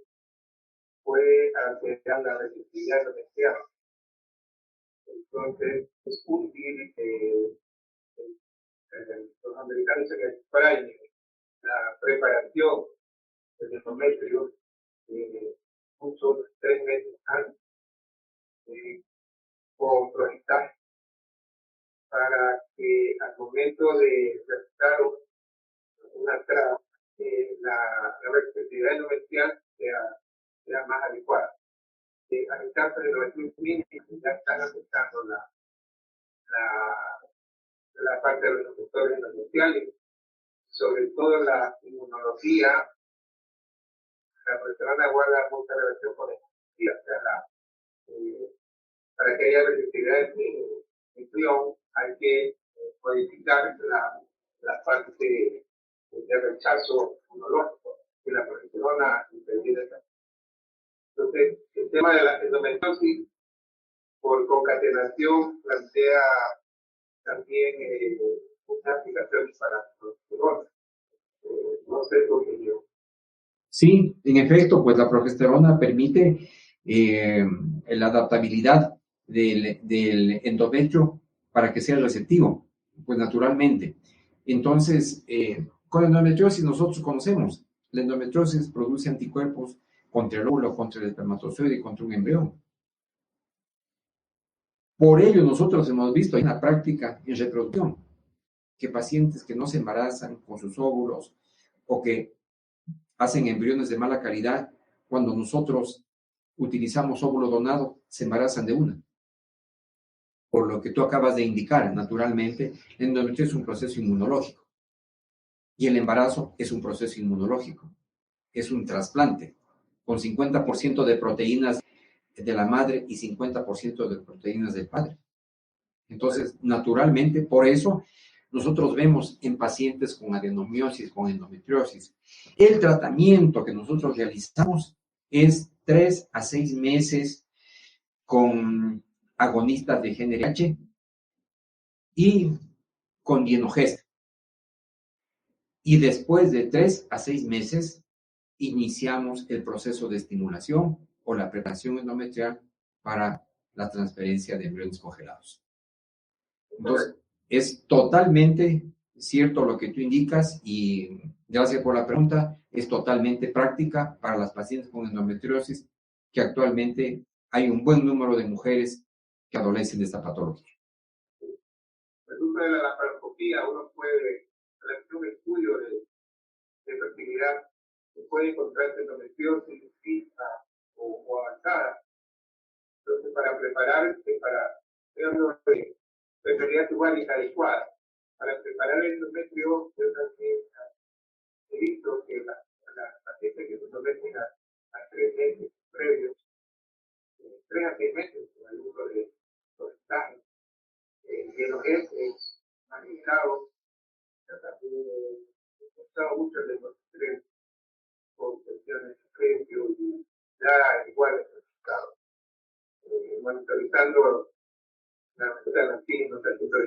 puede alterar la resistividad endometrial. Entonces, es útil los americanos en el priming, la preparación del endometrio, muchos 3 meses antes, con proyectar para que al momento de realizar una traba, la receptividad endometrial sea más adecuada. Al estar de los mínimos ya están afectando la parte de los receptores endometriales, sobre todo la inmunología. La progesterona guarda mucha relación con la inmunología, o sea, para que haya resistividad de infección hay que modificar la parte de rechazo inmunológico que la progesterona interviene. Entonces, el tema de la endometriosis por concatenación plantea también muchas aplicaciones para la progesterona. No sé tu opinión. Sí, en efecto, pues la progesterona permite la adaptabilidad del endometrio para que sea receptivo, pues naturalmente. Entonces, con la endometriosis nosotros conocemos, la endometriosis produce anticuerpos contra el óvulo, contra el espermatozoide y contra un embrión. Por ello, nosotros hemos visto en la práctica en reproducción que pacientes que no se embarazan con sus óvulos o que hacen embriones de mala calidad, cuando nosotros utilizamos óvulo donado, se embarazan de una. Por lo que tú acabas de indicar, naturalmente, la endometriosis es un proceso inmunológico. Y el embarazo es un proceso inmunológico. Es un trasplante, con 50% de proteínas de la madre y 50% de proteínas del padre. Entonces, naturalmente, por eso nosotros vemos en pacientes con adenomiosis, con endometriosis, el tratamiento que nosotros realizamos es 3 a 6 meses con agonistas de GnRH y con dienogest. Y después de 3 a 6 meses iniciamos el proceso de estimulación o la preparación endometrial para la transferencia de embriones congelados. Entonces, es totalmente cierto lo que tú indicas y gracias por la pregunta, es totalmente práctica para las pacientes con endometriosis, que actualmente hay un buen número de mujeres que adolecen de esta patología. Resulta de la laparoscopía, uno puede hacer un estudio de fertilidad, se puede encontrar endometriosis fija o avanzada. Entonces, para prepararse para fertilidad tubular adecuada, para preparar el endometrio, yo también he visto que las pacientes que se someten a 3 meses previos, 3 a 6 meses, con el uso de los exámenes, que los es manejado, también he gustado mucho de los 3 con cuestiones de precio y ya igual el resultado. Monitorizando la metodología, los resultados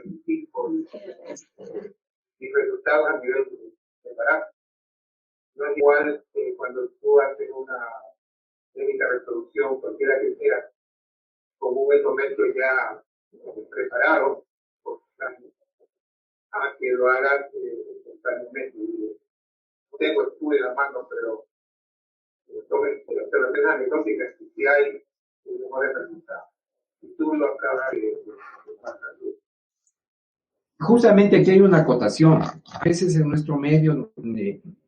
y resultados a nivel de embarazo. No es igual cuando tú haces una técnica de reproducción, cualquiera que sea, con un endometrio ya preparado, a que lo hagas espontáneamente. No tengo estudio en la mano, pero sobre las observaciones anecdóticas sí hay mejores resultados. Y tú lo acabas de pasar. Justamente aquí hay una acotación. A veces en nuestro medio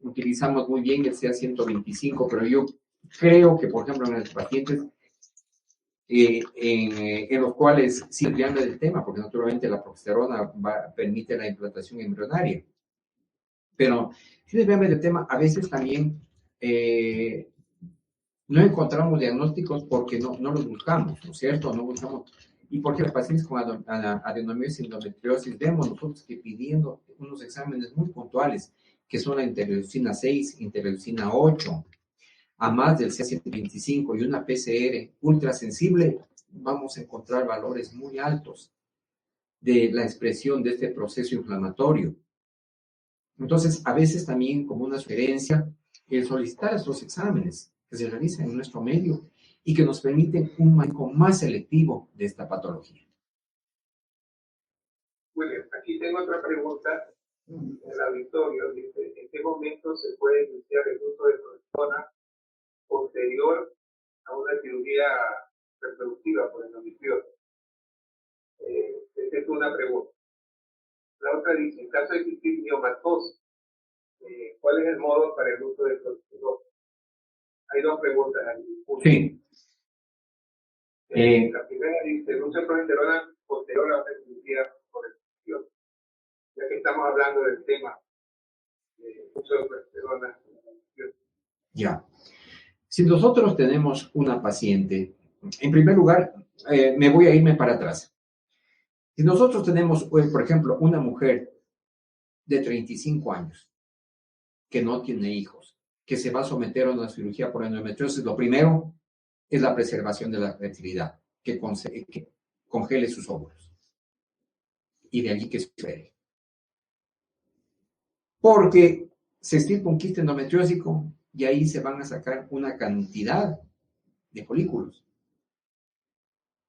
utilizamos muy bien el CA125, pero yo creo que, por ejemplo, en los pacientes en los cuales sí hablan del tema, porque naturalmente la progesterona permite la implantación embrionaria. Pero si desviamos del tema, a veces también no encontramos diagnósticos porque no los buscamos, ¿no es cierto? No buscamos. Y porque los pacientes con adenomiosis y endometriosis vemos nosotros que pidiendo unos exámenes muy puntuales, que son la interleucina 6, interleucina 8, a más del CA125 y una PCR ultrasensible, vamos a encontrar valores muy altos de la expresión de este proceso inflamatorio. Entonces, a veces también como una sugerencia, el solicitar estos exámenes que se realizan en nuestro medio y que nos permiten un manejo más selectivo de esta patología. Muy bien, aquí tengo otra pregunta en el auditorio. Dice, ¿en qué momento se puede iniciar el uso de progesterona posterior a una cirugía reproductiva por endometriosis? Esta es una pregunta. La otra dice, en caso de existir miomatosis, ¿cuál es el modo para el uso de progesterona? Hay dos preguntas aquí. Sí. La primera dice, el uso de progesterona posterior a una cirugía por endometriosis. Ya que estamos hablando del tema del uso de progesterona. Ya. Si nosotros tenemos una paciente, en primer lugar, me voy a irme para atrás. Si nosotros tenemos, por ejemplo, una mujer de 35 años que no tiene hijos, que se va a someter a una cirugía por endometriosis, lo primero es la preservación de la fertilidad, que congele sus óvulos. Y de allí que se opere. Porque se estirpa un quiste endometriósico y ahí se van a sacar una cantidad de folículos.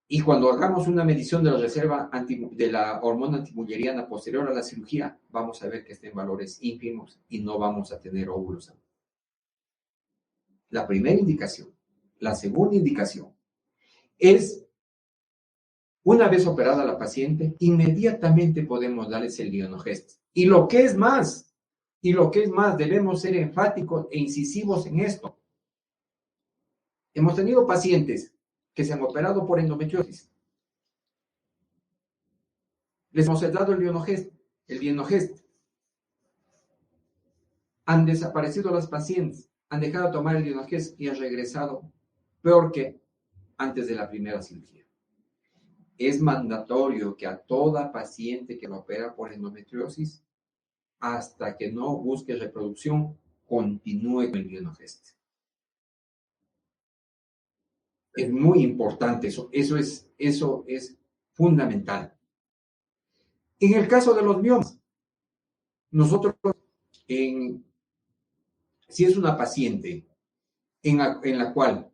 Y cuando hagamos una medición de la reserva de la hormona antimulleriana posterior a la cirugía, vamos a ver que está en valores ínfimos y no vamos a tener óvulos. La primera indicación. La segunda indicación es, una vez operada la paciente, inmediatamente podemos darles el Lionogest. Y lo que es más, debemos ser enfáticos e incisivos en esto. Hemos tenido pacientes que se han operado por endometriosis. Les hemos dado el Lionogest. Han desaparecido las pacientes, han dejado de tomar el Lionogest y han regresado peor que antes de la primera cirugía. Es mandatorio que a toda paciente que lo opera por endometriosis, hasta que no busque reproducción, continúe con el Lionogest. Es muy importante eso. Eso es fundamental. En el caso de los miomas, nosotros, si es una paciente en la cual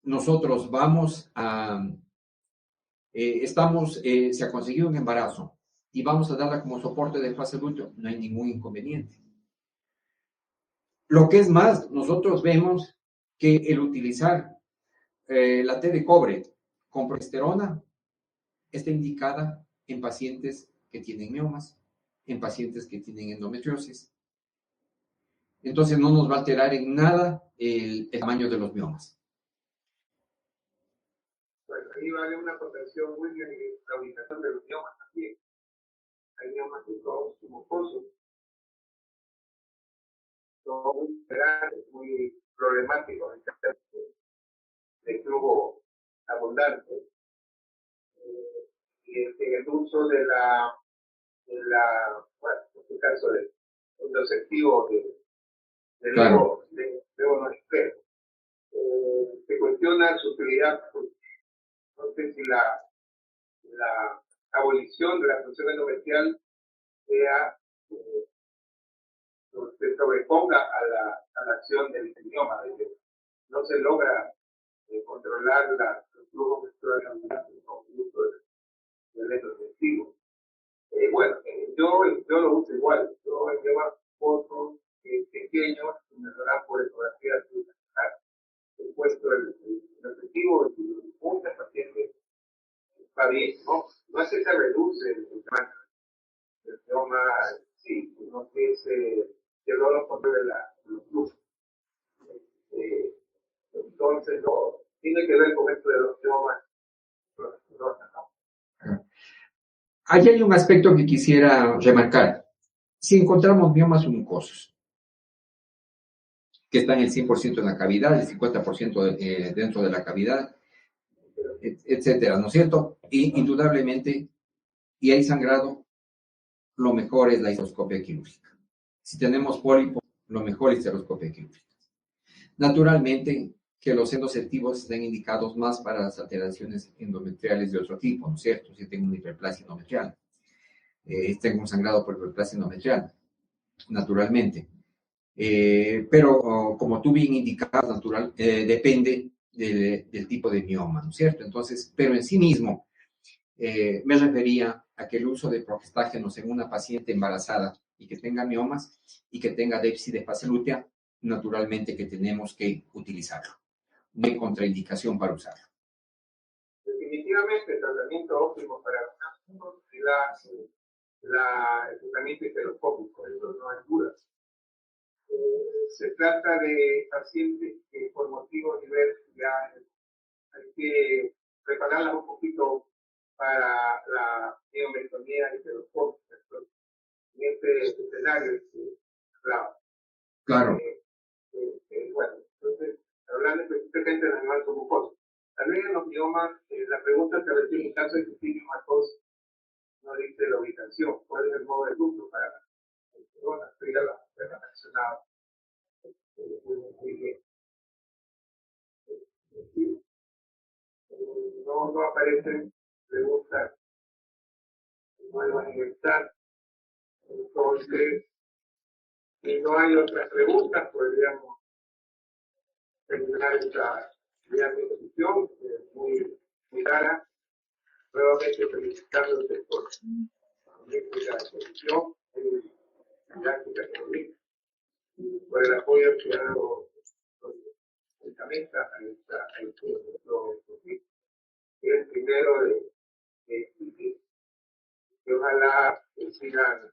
nosotros vamos a, se ha conseguido un embarazo y vamos a darla como soporte de fase adulto, no hay ningún inconveniente. Lo que es más, nosotros vemos que el utilizar la T de cobre con progesterona está indicada en pacientes que tienen miomas, en pacientes que tienen endometriosis. Entonces no nos va a alterar en nada el tamaño de los miomas. Bueno, ahí vale una protección muy bien en la ubicación de los miomas también. Hay miomas que son mucosos, son muy grandes, muy problemáticos en términos de flujo abundante. Y en el uso de bueno, en este caso de contraceptivo de Claro. luego no extremo. Se cuestiona su utilidad, no sé si la abolición de la función endometrial sea, se sobreponga a la acción del mioma, de que no se logra controlar el flujo menstrual con el uso del endometrivo. Bueno, yo lo uso igual. Yo llevo fotos pequeños que me lo dan por ecografía celular. He puesto el objetivo y muchas pacientes va bien, ¿no? No es que se reduce el tamaño del mioma, sí, sino que se logra controlar los flujos. Entonces, no, tiene que ver con esto de los miomas. Ahí hay un aspecto que quisiera remarcar. Si encontramos miomas mucosos, que están el 100% en la cavidad, el 50% dentro de la cavidad, etcétera, ¿no es cierto? Y indudablemente, y hay sangrado, lo mejor es la histeroscopia quirúrgica. Si tenemos pólipo, lo mejor es la histeroscopia quirúrgica. Naturalmente, que los endoceptivos estén indicados más para las alteraciones endometriales de otro tipo, ¿no es cierto? Si tengo una hiperplasia endometrial, tengo un sangrado por hiperplasia endometrial, naturalmente. Pero como tú bien indicabas, natural, depende del tipo de mioma, ¿no es cierto? Entonces, pero en sí mismo, me refería a que el uso de progestágenos en una paciente embarazada y que tenga miomas y que tenga déficit de fase lútea, naturalmente que tenemos que utilizarlo. No hay contraindicación para usarlo. Definitivamente el tratamiento óptimo para el tratamiento histeroscópico, eso no hay duda. Se trata de pacientes que por motivos diversos ya hay que prepararlas un poquito para la miometonía histeroscópica. En este escenario Claro. bueno, entonces, hablando específicamente del animal como cosa. También en los miomas, la pregunta que recibe en caso de suicidio matoso no dice la ubicación, cuál es el modo de uso para las personas, sería la relacionada. Muy bien. No aparecen preguntas no hay manifestar. Entonces, si no hay otras preguntas, podríamos terminar esta exposición, que es muy clara. Nuevamente felicitándote por la exposición, didáctica y por el apoyo que ha dado esta mesa a este proyecto, que es el primero que ojalá sigan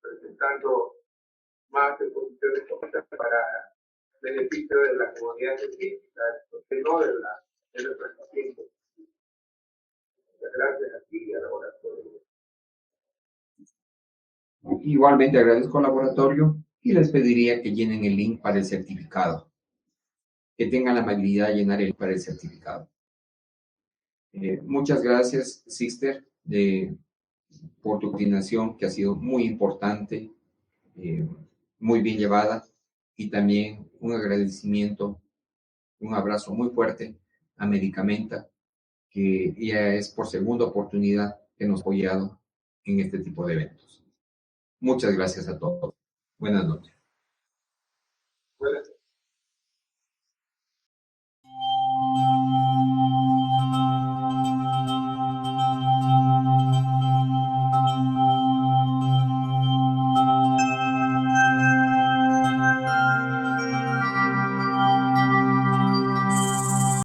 presentando más exposiciones para beneficio de la comunidad científica, no de nuestros pacientes. Muchas gracias a ti y al laboratorio. Igualmente agradezco al laboratorio y les pediría que llenen el link para el certificado. Que tengan la amabilidad de llenar el link para el certificado. Muchas gracias, Sister, por tu coordinación, que ha sido muy importante, muy bien llevada, y también un agradecimiento, un abrazo muy fuerte a Medicamenta, que ya es por segunda oportunidad que nos ha apoyado en este tipo de eventos. Muchas gracias a todos. Buenas noches.